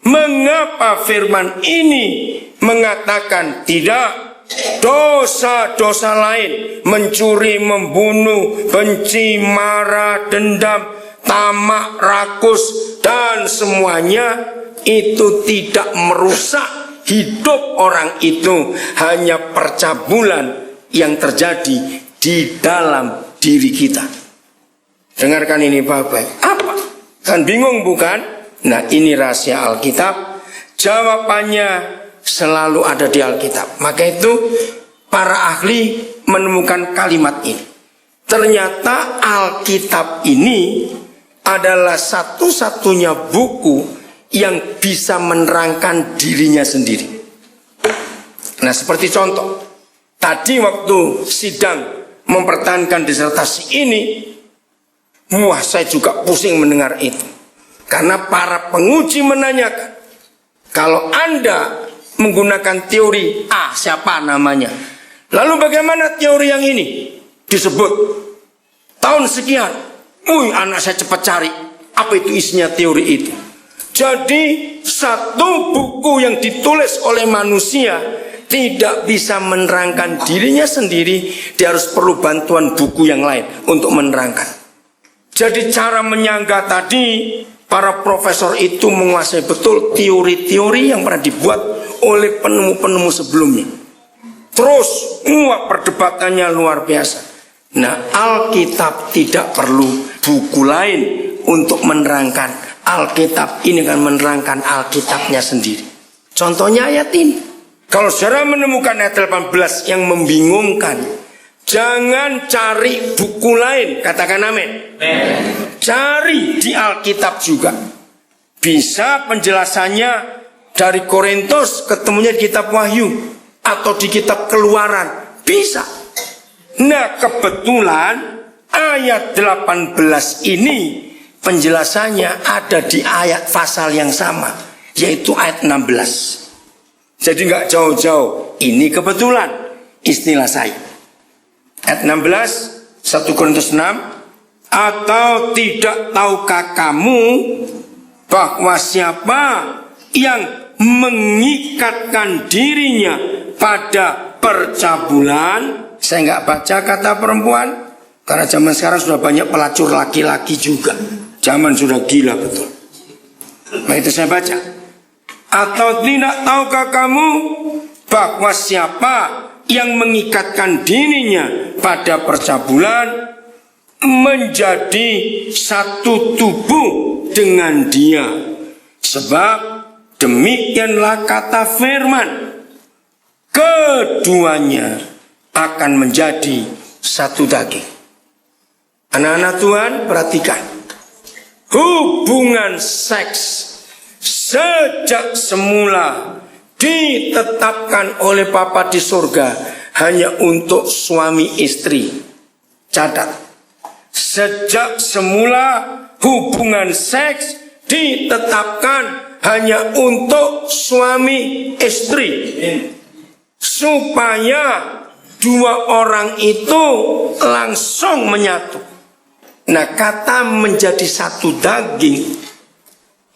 Mengapa firman ini mengatakan tidak? Dosa-dosa lain, mencuri, membunuh, benci, marah, dendam, tamak, rakus, dan semuanya itu tidak merusak hidup orang itu. Hanya percabulan yang terjadi di dalam diri kita. Dengarkan ini baik-baik. Apa? Kan bingung bukan? Nah, ini rahasia Alkitab. Jawabannya selalu ada di Alkitab. Maka itu para ahli menemukan kalimat ini. Ternyata Alkitab ini adalah satu-satunya buku yang bisa menerangkan dirinya sendiri. Nah, seperti contoh, tadi waktu sidang mempertahankan disertasi ini, wah, saya juga pusing mendengar itu. Karena para penguji menanyakan, kalau Anda menggunakan teori A, siapa namanya? Lalu bagaimana teori yang ini? Disebut tahun sekian. Anak saya cepat cari. Apa itu isinya teori itu? Jadi satu buku yang ditulis oleh manusia tidak bisa menerangkan dirinya sendiri. Dia harus perlu bantuan buku yang lain untuk menerangkan. Jadi cara menyangga tadi, para profesor itu menguasai betul teori-teori yang pernah dibuat oleh penemu-penemu sebelumnya. Terus perdebatannya luar biasa. Nah, Alkitab tidak perlu buku lain untuk menerangkan. Alkitab ini kan menerangkan Alkitabnya sendiri. Contohnya ayat ini. Kalau saudara menemukan ayat 18 yang membingungkan, jangan cari buku lain. Katakan amin. Cari di Alkitab juga. Bisa penjelasannya dari Korintus, ketemunya di kitab Wahyu atau di kitab Keluaran. Bisa. Nah, kebetulan ayat 18 ini penjelasannya ada di ayat pasal yang sama, yaitu ayat 16. Jadi nggak jauh-jauh. Ini kebetulan istilah saya. Ayat 16, 1 Korintus 6. Atau tidak tahukah kamu bahwa siapa yang mengikatkan dirinya pada percabulan? Saya nggak baca kata perempuan, karena zaman sekarang sudah banyak pelacur laki-laki juga. Zaman sudah gila betul. Nah itu saya baca. Atau tidak tahukah kamu bahwa siapa yang mengikatkan dirinya pada percabulan menjadi satu tubuh dengan dia. Sebab demikianlah kata firman, keduanya akan menjadi satu daging. Anak-anak Tuhan, perhatikan. Hubungan seks sejak semula ditetapkan oleh Bapa di surga hanya untuk suami istri. Catat. Sejak semula hubungan seks ditetapkan hanya untuk suami istri. Supaya dua orang itu langsung menyatu. Nah, kata menjadi satu daging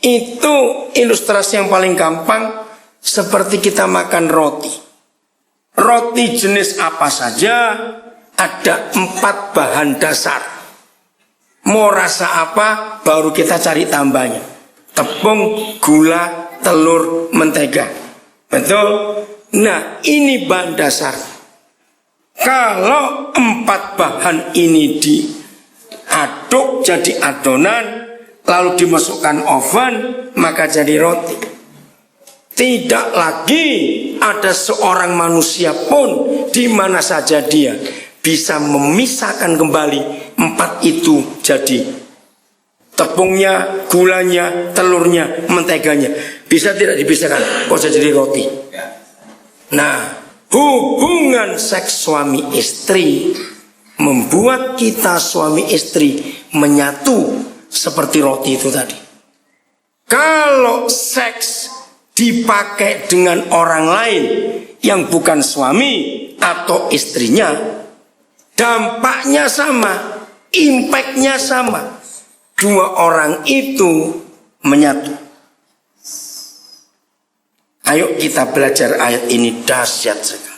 itu ilustrasi yang paling gampang seperti kita makan roti. Roti jenis apa saja ada 4 bahan dasar. Mau rasa apa baru kita cari tambahnya. Tepung, gula, telur, mentega. Betul? Nah, ini bahan dasar. Kalau 4 bahan ini diaduk jadi adonan, lalu dimasukkan oven, maka jadi roti. Tidak lagi ada seorang manusia pun di mana saja dia bisa memisahkan kembali 4 itu jadi tepungnya, gulanya, telurnya, menteganya. Bisa tidak dipisahkan? Kok jadi roti? Nah, hubungan seks suami istri membuat kita suami istri menyatu seperti roti itu tadi. Kalau seks dipakai dengan orang lain yang bukan suami atau istrinya, dampaknya sama, impactnya sama. Dua orang itu menyatu. Ayo kita belajar ayat ini, dahsyat sekali.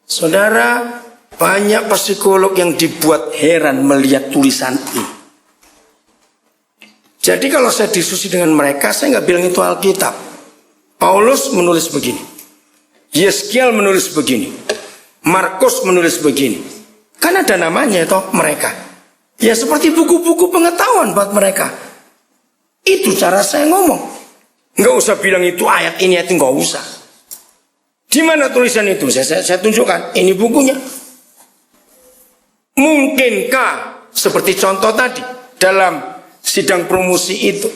Saudara, banyak psikolog yang dibuat heran melihat tulisan ini. Jadi kalau saya diskusi dengan mereka, saya nggak bilang itu Alkitab. Paulus menulis begini, Yeskiel menulis begini, Markus menulis begini. Kan ada namanya itu mereka. Ya seperti buku-buku pengetahuan buat mereka. Itu cara saya ngomong. Nggak usah bilang itu ayat ini, ayat itu nggak usah. Di mana tulisan itu? Saya tunjukkan. Ini bukunya. Mungkinkah seperti contoh tadi dalam sidang promosi itu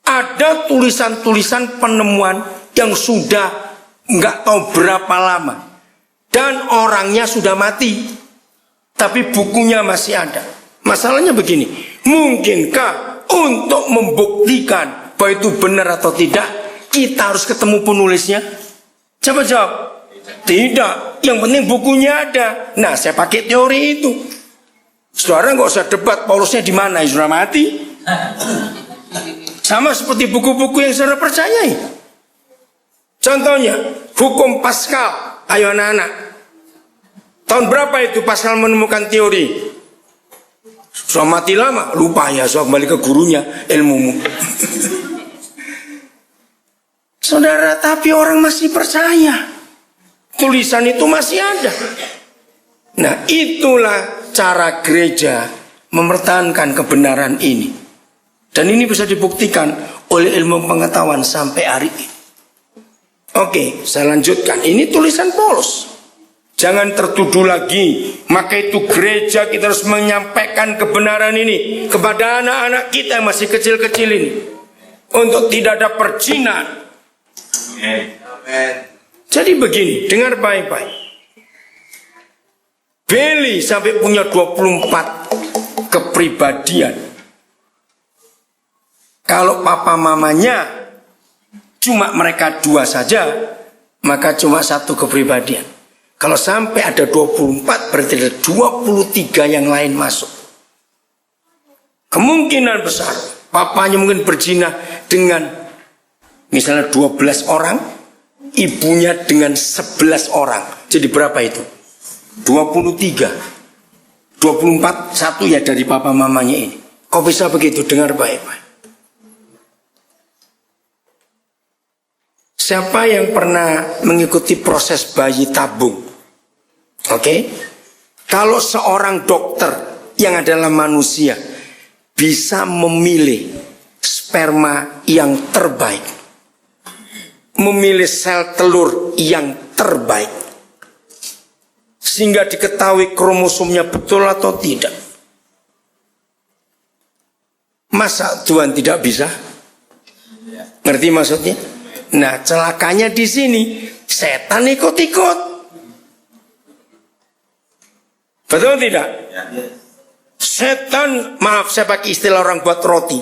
ada tulisan-tulisan penemuan yang sudah nggak tahu berapa lama dan orangnya sudah mati, tapi bukunya masih ada. Masalahnya begini, mungkinkah untuk membuktikan bahwa itu benar atau tidak kita harus ketemu penulisnya? Coba jawab. Tidak. Yang penting bukunya ada. Nah, saya pakai teori itu. Saudara nggak usah debat Paulusnya di mana, sudah mati. Sama seperti buku-buku yang saudara percayai. Contohnya, hukum Pascal. Ayo anak-anak. Tahun berapa itu Pascal menemukan teori? Sudah mati lama, lupa ya, so kembali ke gurunya ilmumu. Saudara, tapi orang masih percaya. Tulisan itu masih ada. Nah, itulah cara gereja mempertahankan kebenaran ini. Dan ini bisa dibuktikan oleh ilmu pengetahuan sampai hari ini. Oke, saya lanjutkan. Ini tulisan Paulus. Jangan tertuduh lagi. Maka itu gereja kita harus menyampaikan kebenaran ini kepada anak-anak kita yang masih kecil-kecil ini, untuk tidak ada perzinahan. Amen. Jadi begini, dengar baik-baik. Billy sampai punya 24 kepribadian. Kalau papa mamanya cuma mereka 2 saja, maka cuma 1 kepribadian. Kalau sampai ada 24, berarti ada 23 yang lain masuk. Kemungkinan besar papanya mungkin berzina dengan misalnya 12 orang, ibunya dengan 11 orang. Jadi berapa itu? 23. 24, 1 ya dari papa mamanya ini. Kok bisa begitu? Dengar baik-baik. Siapa yang pernah mengikuti proses bayi tabung? Oke? Kalau seorang dokter yang adalah manusia bisa memilih sperma yang terbaik, memilih sel telur yang terbaik, sehingga diketahui kromosomnya betul atau tidak. Masa Tuhan tidak bisa? Ngerti maksudnya? Nah, celakanya di sini setan ikut-ikut. Betul tidak? Setan, maaf saya pakai istilah orang buat roti.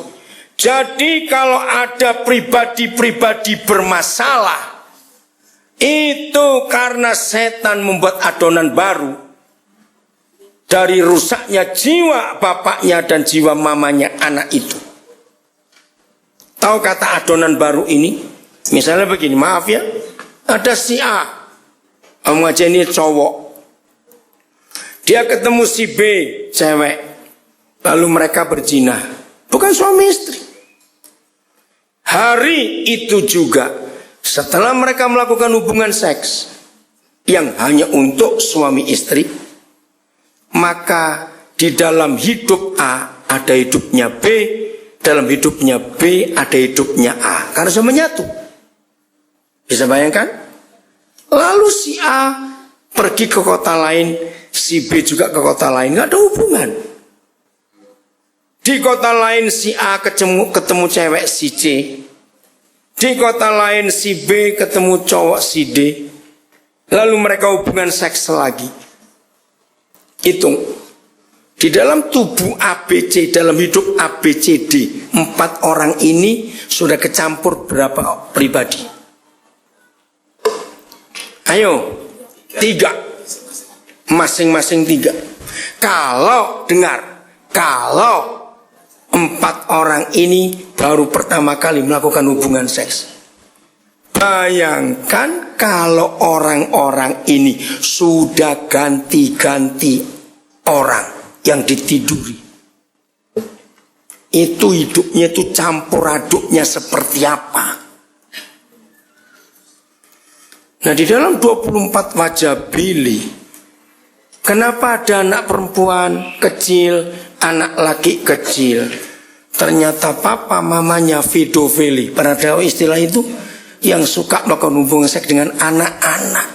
Jadi kalau ada pribadi-pribadi bermasalah, itu karena setan membuat adonan baru. Dari rusaknya jiwa bapaknya dan jiwa mamanya anak itu. Tahu kata adonan baru ini? Misalnya begini, maaf ya, ada si A, kamu aja ini cowok. Dia ketemu si B, cewek. Lalu mereka berzina. Bukan suami istri. Hari itu juga, setelah mereka melakukan hubungan seks yang hanya untuk suami istri, maka di dalam hidup A ada hidupnya B, dalam hidupnya B ada hidupnya A. Karena sudah menyatu. Bisa bayangkan? Lalu si A pergi ke kota lain, si B juga ke kota lain, nggak ada hubungan. Di kota lain si A ketemu cewek si C, di kota lain si B ketemu cowok si D, lalu mereka hubungan seks lagi. Hitung, di dalam tubuh ABC, dalam hidup ABCD, 4 orang ini sudah kecampur berapa pribadi? Ayo, 3, masing-masing 3. Kalau dengar, kalau 4 orang ini baru pertama kali melakukan hubungan seks, bayangkan kalau orang-orang ini sudah ganti-ganti orang yang ditiduri, itu hidupnya itu campur aduknya seperti apa? Nah, di dalam 24 wajah Billy, kenapa ada anak perempuan kecil, anak laki kecil? Ternyata papa mamanya pedofili. Pernah tahu istilah itu? Yang suka melakukan hubungan seks dengan anak-anak.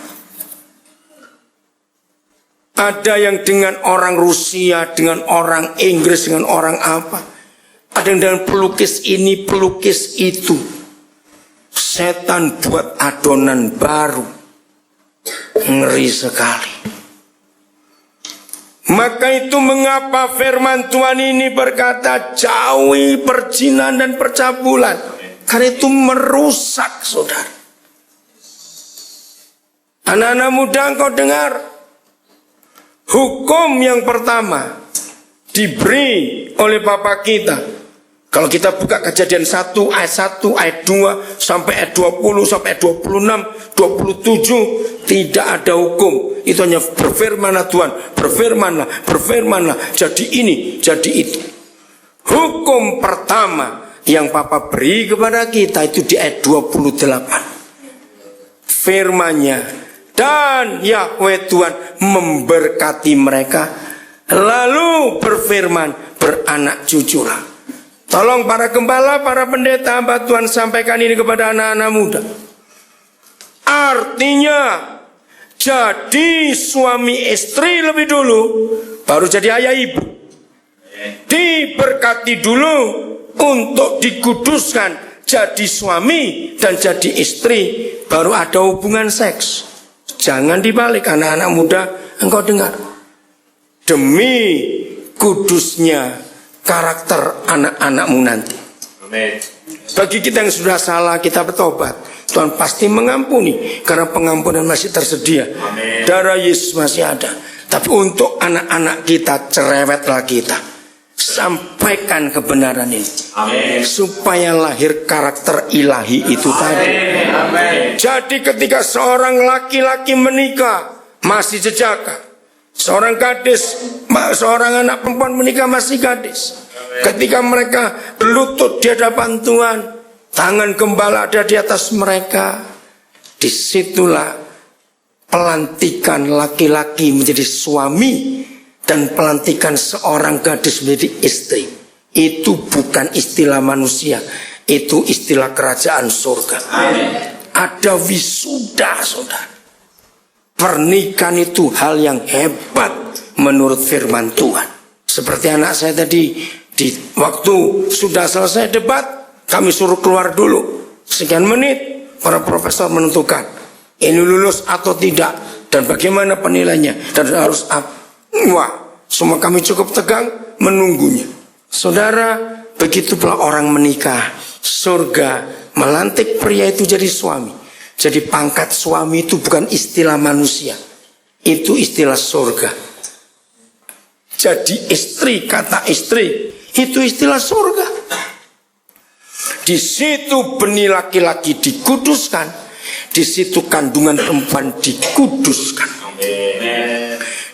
Ada yang dengan orang Rusia, dengan orang Inggris, dengan orang apa. Ada yang dengan pelukis ini, pelukis itu. Setan buat adonan baru. Ngeri sekali. Maka itu mengapa firman Tuhan ini berkata, jauhi perzinahan dan percabulan. Karena itu merusak, saudara. Anak-anak muda, engkau dengar. Hukum yang pertama diberi oleh Bapa kita. Kalau kita buka Kejadian 1 ayat 1, ayat 2 sampai ayat 20 sampai ayat 26, 27, tidak ada hukum. Itu hanya berfirmanlah Tuhan, berfirmanlah, jadi ini, jadi itu. Hukum pertama yang Papa beri kepada kita itu di ayat 28. Firman-Nya, dan Yahweh Tuhan memberkati mereka, lalu berfirman, beranak cuculah. Tolong para gembala, para pendeta, hamba Tuhan sampaikan ini kepada anak-anak muda. Artinya, jadi suami istri lebih dulu, baru jadi ayah ibu. Diberkati dulu untuk dikuduskan jadi suami dan jadi istri, baru ada hubungan seks. Jangan dibalik, anak-anak muda, engkau dengar. Demi kudusnya karakter anak-anakmu nanti. Amin. Bagi kita yang sudah salah, kita bertobat, Tuhan pasti mengampuni, karena pengampunan masih tersedia. Amin. Darah Yesus masih ada. Tapi untuk anak-anak kita, cerewetlah kita, sampaikan kebenaran ini. Amin. Supaya lahir karakter ilahi itu tadi. Amin. Jadi ketika seorang laki-laki menikah masih jejaka, seorang gadis, seorang anak perempuan menikah masih gadis, ketika mereka berlutut di hadapan Tuhan, tangan gembala ada di atas mereka, disitulah pelantikan laki-laki menjadi suami dan pelantikan seorang gadis menjadi istri. Itu bukan istilah manusia, itu istilah kerajaan surga. Amin. Ada wisuda, saudara. Pernikahan itu hal yang hebat menurut firman Tuhan. Seperti anak saya tadi, di waktu sudah selesai debat, kami suruh keluar dulu. Sekian menit, para profesor menentukan ini lulus atau tidak, dan bagaimana penilaiannya, dan harus apa. Wah, semua kami cukup tegang menunggunya. Saudara, begitulah orang menikah. Surga melantik pria itu jadi suami. Jadi pangkat suami itu bukan istilah manusia, itu istilah surga. Jadi istri, kata istri, itu istilah surga. Di situ benih laki-laki dikuduskan, di situ kandungan perempuan dikuduskan.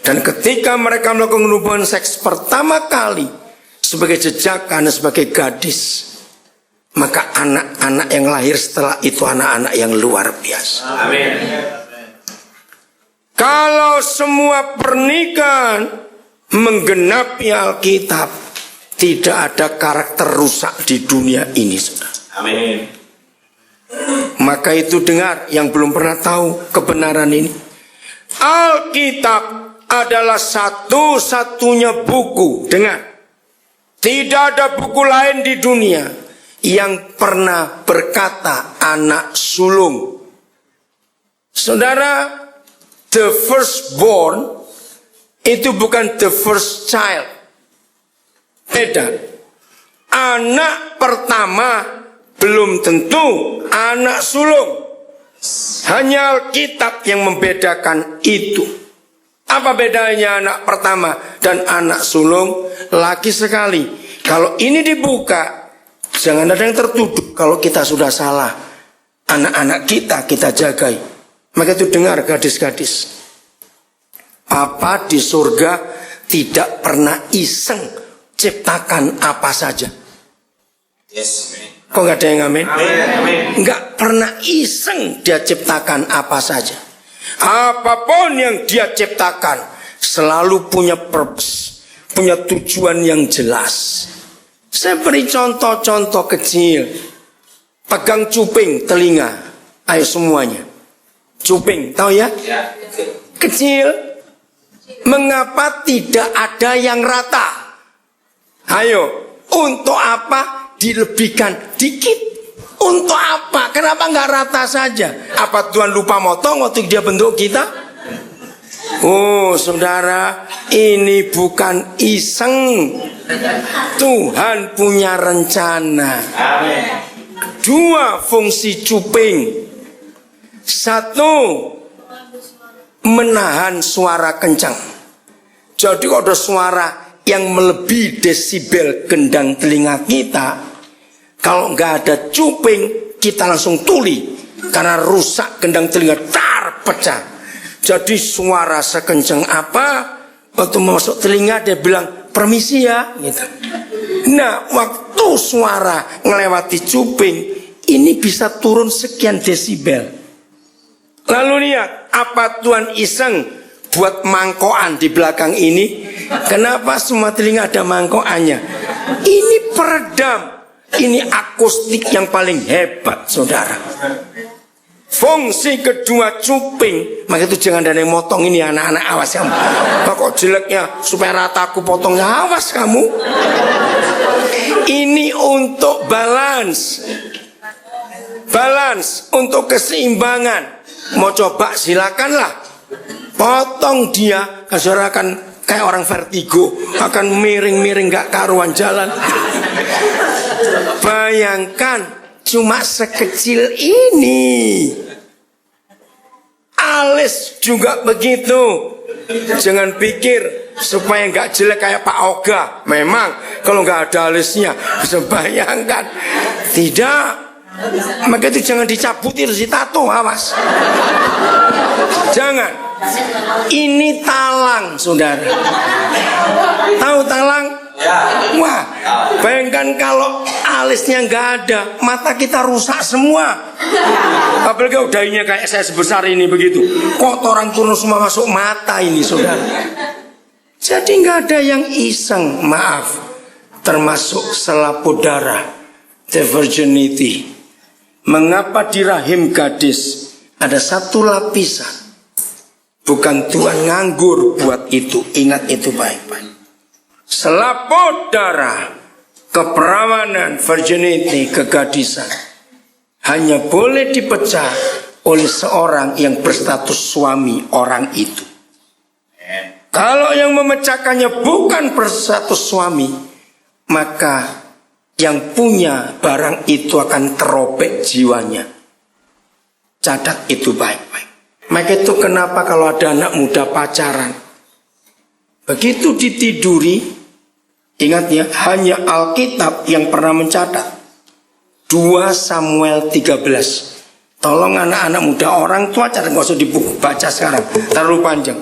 Dan ketika mereka melakukan hubungan seks pertama kali sebagai jejakan, sebagai gadis, maka anak-anak yang lahir setelah itu anak-anak yang luar biasa. Amin. Kalau semua pernikahan menggenapi Alkitab, tidak ada karakter rusak di dunia ini, saudara. Amin. Maka itu dengar yang belum pernah tahu kebenaran ini. Alkitab adalah satu-satunya buku, dengar, tidak ada buku lain di dunia yang pernah berkata anak sulung. Saudara, the firstborn itu bukan the first child. Beda. Anak pertama belum tentu anak sulung. Hanya Alkitab yang membedakan itu. Apa bedanya anak pertama dan anak sulung? Lagi sekali, kalau ini dibuka, jangan ada yang tertuduh kalau kita sudah salah. Anak-anak kita jagai. Maka itu dengar gadis-gadis, Papa di surga tidak pernah iseng ciptakan apa saja. Yes. Kok gak ada yang amin? Amin. Gak pernah iseng dia ciptakan apa saja. Apapun yang dia ciptakan selalu punya purpose, punya tujuan yang jelas. Saya beri contoh-contoh kecil. Pegang cuping telinga, ayo semuanya. Cuping, tahu ya? Ya. Kecil. Mengapa tidak ada yang rata? Ayo, untuk apa dilebihkan dikit? Untuk apa? Kenapa nggak rata saja? Apa Tuhan lupa motong waktu dia bentuk kita? Oh, saudara, ini bukan iseng. Tuhan punya rencana. Amin. Dua fungsi cuping. Satu, menahan suara kencang. Jadi kalau ada suara yang melebihi desibel gendang telinga kita, kalau nggak ada cuping, kita langsung tuli karena rusak gendang telinga, pecah. Jadi suara sekencang apa, waktu masuk telinga dia bilang permisi ya, gitu. Nah, waktu suara ngelewati cuping, ini bisa turun sekian desibel. Lalu lihat, apa Tuhan iseng buat mangkokan di belakang ini? Kenapa semua telinga ada mangkokannya? Ini peredam. Ini akustik yang paling hebat, saudara. Fungsi kedua cuping. Maka itu jangan ada yang motong ini anak-anak, awas kamu. Kok jeleknya supaya rata aku potongnya, awas kamu. Ini untuk balance. Balance untuk keseimbangan. Mau coba silakanlah. Potong dia, saudara akan kayak orang vertigo, akan miring-miring gak karuan jalan. Bayangkan cuma sekecil ini. Alis juga begitu. Jangan pikir supaya nggak jelek kayak Pak Oga. Memang kalau nggak ada alisnya bisa bayangkan. Tidak. Maka itu jangan dicabut, harus ditato, awas. Jangan. Ini talang, saudara. Tahu talang? Wah, bayangkan kalau alisnya nggak ada, mata kita rusak semua. Apalagi dainya kayak saya sebesar ini begitu, kotoran turun semua masuk mata ini, saudara. Jadi nggak ada yang iseng, maaf. Termasuk selaput darah, the virginity. Mengapa di rahim gadis ada satu lapisan? Bukan Tuhan nganggur buat itu, ingat itu baik-baik. Selaput darah, keperawanan, virginity, kegadisan hanya boleh dipecah oleh seorang yang berstatus suami orang itu. Kalau yang memecahkannya bukan berstatus suami, maka yang punya barang itu akan terobek jiwanya. Catat itu baik-baik. Maka itu kenapa kalau ada anak muda pacaran, begitu ditiduri, ingat ya, hanya Alkitab yang pernah mencatat 2 Samuel 13. Tolong anak-anak muda, orang tua catat, nggak usah dibaca sekarang, terlalu panjang.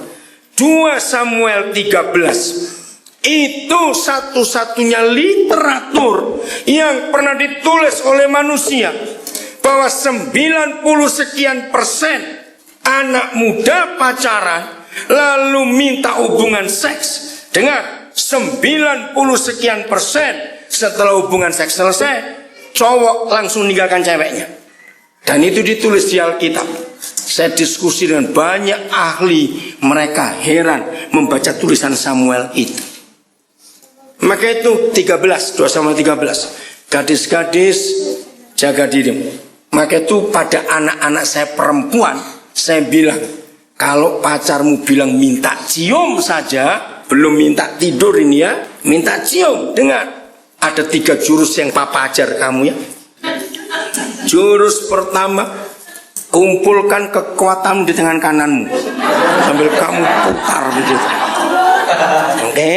2 Samuel 13 itu satu-satunya literatur yang pernah ditulis oleh manusia, bahwa 90% anak muda pacaran lalu minta hubungan seks. Dengar, 90% setelah hubungan seks selesai, cowok langsung ninggalkan ceweknya. Dan itu ditulis di Alkitab. Saya diskusi dengan banyak ahli, mereka heran membaca tulisan Samuel itu. Maka itu 13, 2 Samuel 13. Gadis-gadis jaga dirimu. Maka itu pada anak-anak saya perempuan, saya bilang, kalau pacarmu bilang minta cium saja, belum minta tidur ini ya, minta cium. Dengar, ada 3 jurus yang papa ajar kamu ya. Jurus pertama, kumpulkan kekuatan di tangan kananmu sambil kamu putar begitu. Oke?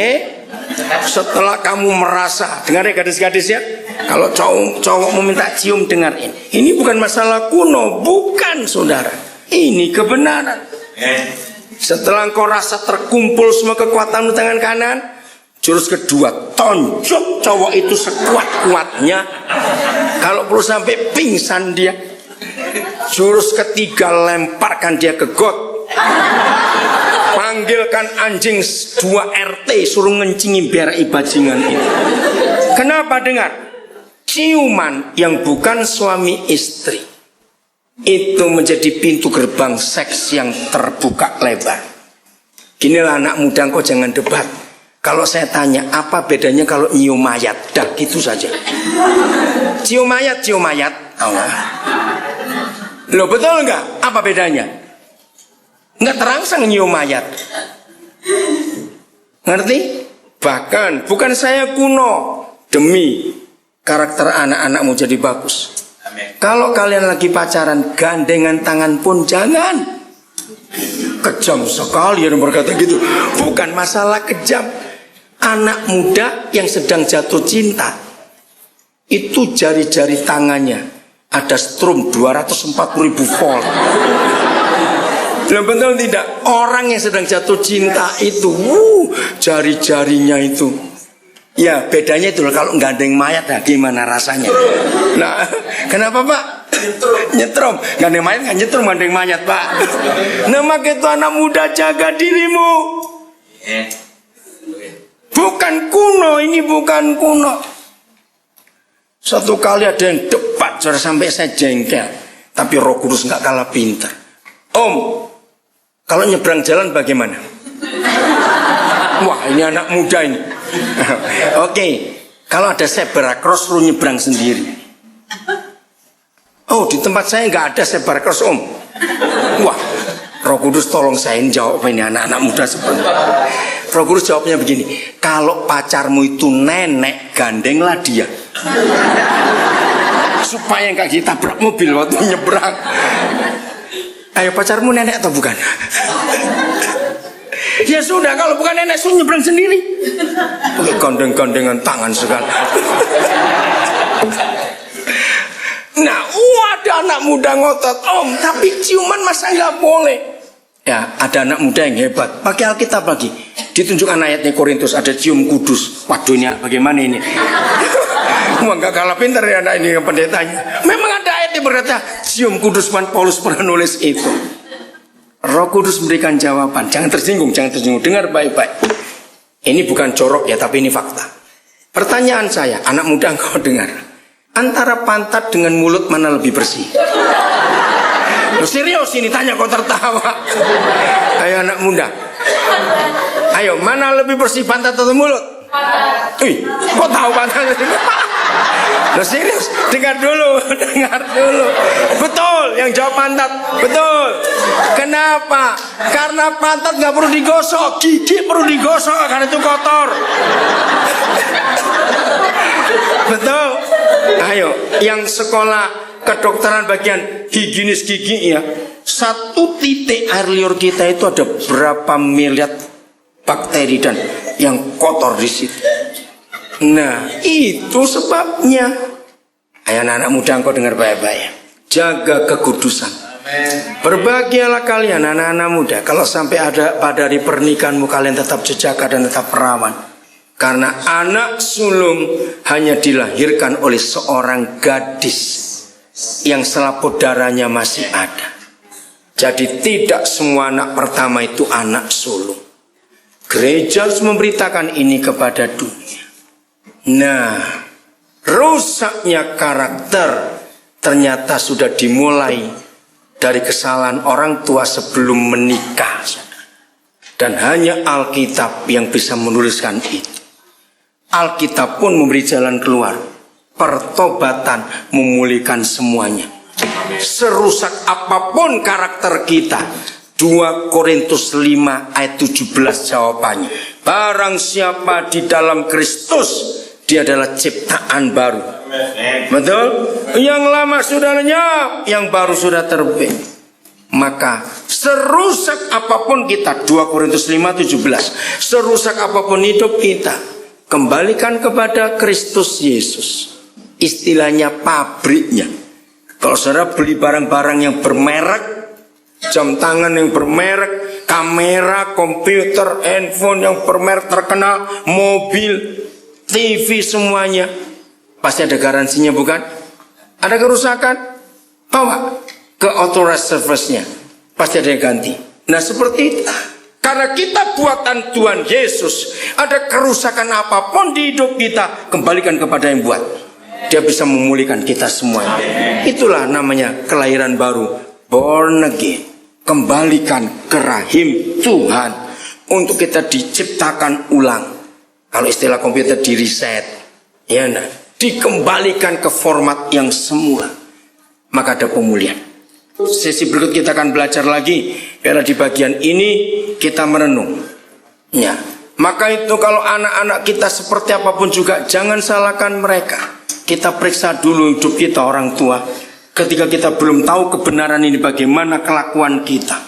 Setelah kamu merasa, dengar ya gadis-gadis ya, kalau cowok mau minta cium, dengar ini. Ini bukan masalah kuno, bukan saudara. Ini kebenaran. Setelah engkau rasa terkumpul semua kekuatan di tangan kanan, jurus kedua, tonjok cowok itu sekuat-kuatnya. Kalau perlu sampai pingsan dia. Jurus ketiga, lemparkan dia ke got. Panggilkan anjing 2 RT, suruh ngencingi BRI bajingan itu. Kenapa? Dengar, ciuman yang bukan suami istri itu menjadi pintu gerbang seks yang terbuka lebar. Ginilah anak muda, kau jangan debat. Kalau saya tanya, apa bedanya kalau nyium mayat? Dah gitu saja. Cium mayat, cium mayat. Allah. Loh, betul enggak? Apa bedanya? Enggak terangsang nyium mayat. Ngerti? Bahkan bukan saya kuno, demi karakter anak-anakmu jadi bagus. Kalau kalian lagi pacaran, gandengan tangan pun jangan. Kejam sekali yang berkata gitu. Bukan masalah kejam. Anak muda yang sedang jatuh cinta, itu jari-jari tangannya ada strum 240.000 volt. Betul tidak? Orang yang sedang jatuh cinta itu, jari-jarinya itu, ya bedanya itu kalau gandeng mayat, nah, gimana rasanya? Nah, kenapa Pak? Nyetrum. Gandeng mayat nggak nyetrum, gandeng mayat Pak. Nah, maka itu anak muda, jaga dirimu. Bukan kuno, ini bukan kuno. Satu kali ada yang debat sampai saya jengkel. Tapi Roh Kudus nggak kalah pintar. Om, kalau nyebrang jalan bagaimana? Wah, ini anak muda ini. Oke, kalau ada zebra cross lu nyebrang sendiri. Oh, di tempat saya nggak ada zebra cross, Om. Wah, Roh Kudus tolong saya jawab ini anak-anak muda seperti. Roh Kudus jawabnya begini, kalau pacarmu itu nenek, gandenglah dia. Supaya nggak ditabrak mobil waktu nyebrang. Ayo, pacarmu nenek atau bukan? Ya sudah, kalau bukan nenek suruh nyebrang sendiri. Oke, gandeng-gandengan tangan sekali. Nah, ada anak muda ngotot, Om, tapi ciuman masa nggak boleh? Ya, ada anak muda yang hebat. Pakai Alkitab lagi. Ditunjukkan ayatnya Korintus, ada cium kudus. Waduh, ini bagaimana ini? Wah, nggak kalah pintar ya anak ini pendetanya. Memang ada ayat yang berkata cium kudus, Paulus pernah nulis itu. Roh Kudus memberikan jawaban. Jangan tersinggung, jangan tersinggung. Dengar baik-baik. Ini bukan jorok ya, tapi ini fakta. Pertanyaan saya, anak muda engkau dengar. Antara pantat dengan mulut mana lebih bersih? Loh, serius ini tanya kok tertawa. Ayo anak muda. Ayo, mana lebih bersih, pantat atau mulut? Wih, kok tahu pantat? Loh, serius, dengar dulu. Betul, yang jawab pantat. Betul. Kenapa? Karena pantat nggak perlu digosok, gigi perlu digosok karena itu kotor. Betul. Ayo, yang sekolah kedokteran bagian higienis gigi ya, 1 titik air liur kita itu ada berapa miliar bakteri dan yang kotor di situ. Nah, itu sebabnya. Ayo anak-anak muda, engkau dengar baik-baik. Jaga kekudusan. Berbahagialah kalian anak-anak muda, kalau sampai ada pada hari pernikahanmu kalian tetap jaga dan tetap perawan. Karena anak sulung hanya dilahirkan oleh seorang gadis yang selaput darahnya masih ada. Jadi tidak semua anak pertama itu anak sulung. Gereja harus memberitakan ini kepada dunia. Nah, rusaknya karakter ternyata sudah dimulai dari kesalahan orang tua sebelum menikah. Dan hanya Alkitab yang bisa menuliskan itu. Alkitab pun memberi jalan keluar. Pertobatan memulihkan semuanya. Serusak apapun karakter kita, 2 Korintus 5 ayat 17 jawabannya. Barang siapa di dalam Kristus, dia adalah ciptaan baru. Betul? Yang lama sudah lenyap, yang baru sudah terbit. Maka serusak apapun kita, 2 Korintus 5:17, serusak apapun hidup kita, kembalikan kepada Kristus Yesus. Istilahnya pabriknya. Kalau saudara beli barang-barang yang bermerek, jam tangan yang bermerek, kamera, komputer, handphone yang bermerek terkenal, mobil, TV semuanya, pasti ada garansinya bukan? Ada kerusakan, bawa ke authorized service-nya, pasti ada yang ganti. Nah seperti itu. Karena kita buatan Tuhan Yesus, ada kerusakan apapun di hidup kita, kembalikan kepada yang buat. Dia bisa memulihkan kita semuanya. Itulah namanya kelahiran baru, born again. Kembalikan ke rahim Tuhan untuk kita diciptakan ulang. Kalau istilah komputer di reset, ya nah, dikembalikan ke format yang semula, maka ada pemulihan. Sesi berikut kita akan belajar lagi, karena di bagian ini kita merenung. Ya, maka itu kalau anak-anak kita seperti apapun juga jangan salahkan mereka. Kita periksa dulu hidup kita orang tua. Ketika kita belum tahu kebenaran ini bagaimana kelakuan kita,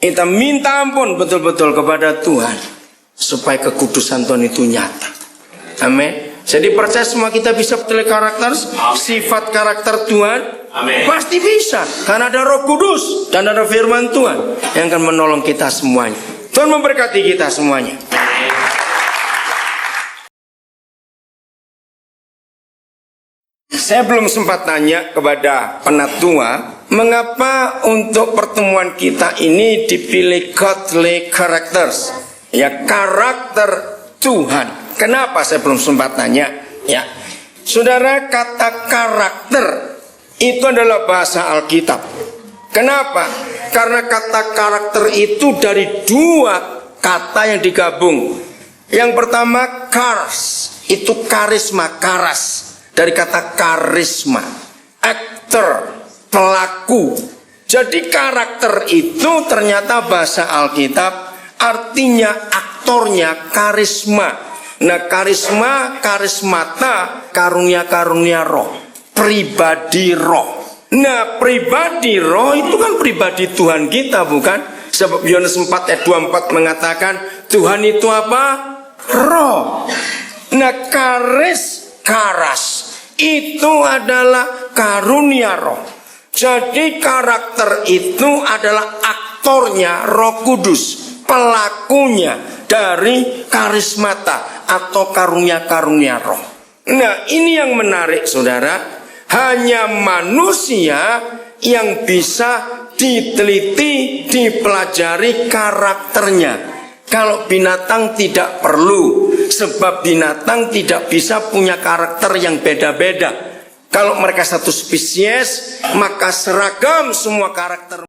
kita minta ampun betul-betul kepada Tuhan supaya kekudusan Tuhan itu nyata. Amin. Jadi percaya semua kita bisa betul karakter, sifat karakter Tuhan. Amin. Pasti bisa, karena ada Roh Kudus dan ada firman Tuhan yang akan menolong kita semuanya. Tuhan memberkati kita semuanya. Saya belum sempat tanya kepada penatua, mengapa untuk pertemuan kita ini dipilih godly characters, ya karakter Tuhan. Kenapa saya belum sempat tanya? Ya, saudara, kata karakter itu adalah bahasa Alkitab. Kenapa? Karena kata karakter itu dari dua kata yang digabung. Yang pertama charis, itu karisma, karas, dari kata karisma. Aktor, pelaku. Jadi karakter itu ternyata bahasa Alkitab artinya aktornya karisma. Nah, karisma, karismata, karunia-karunia roh, pribadi roh. Nah, pribadi roh itu kan pribadi Tuhan kita, bukan? Sebab Yohanes 4 ayat 24 mengatakan Tuhan itu apa? Roh. Nah, karas itu adalah karunia roh. Jadi karakter itu adalah aktornya Roh Kudus, pelakunya dari karismata atau karunia-karunia roh. Nah, ini yang menarik, saudara. Hanya manusia yang bisa diteliti, dipelajari karakternya. Kalau binatang tidak perlu, sebab binatang tidak bisa punya karakter yang beda-beda. Kalau mereka satu spesies, maka seragam semua karakter.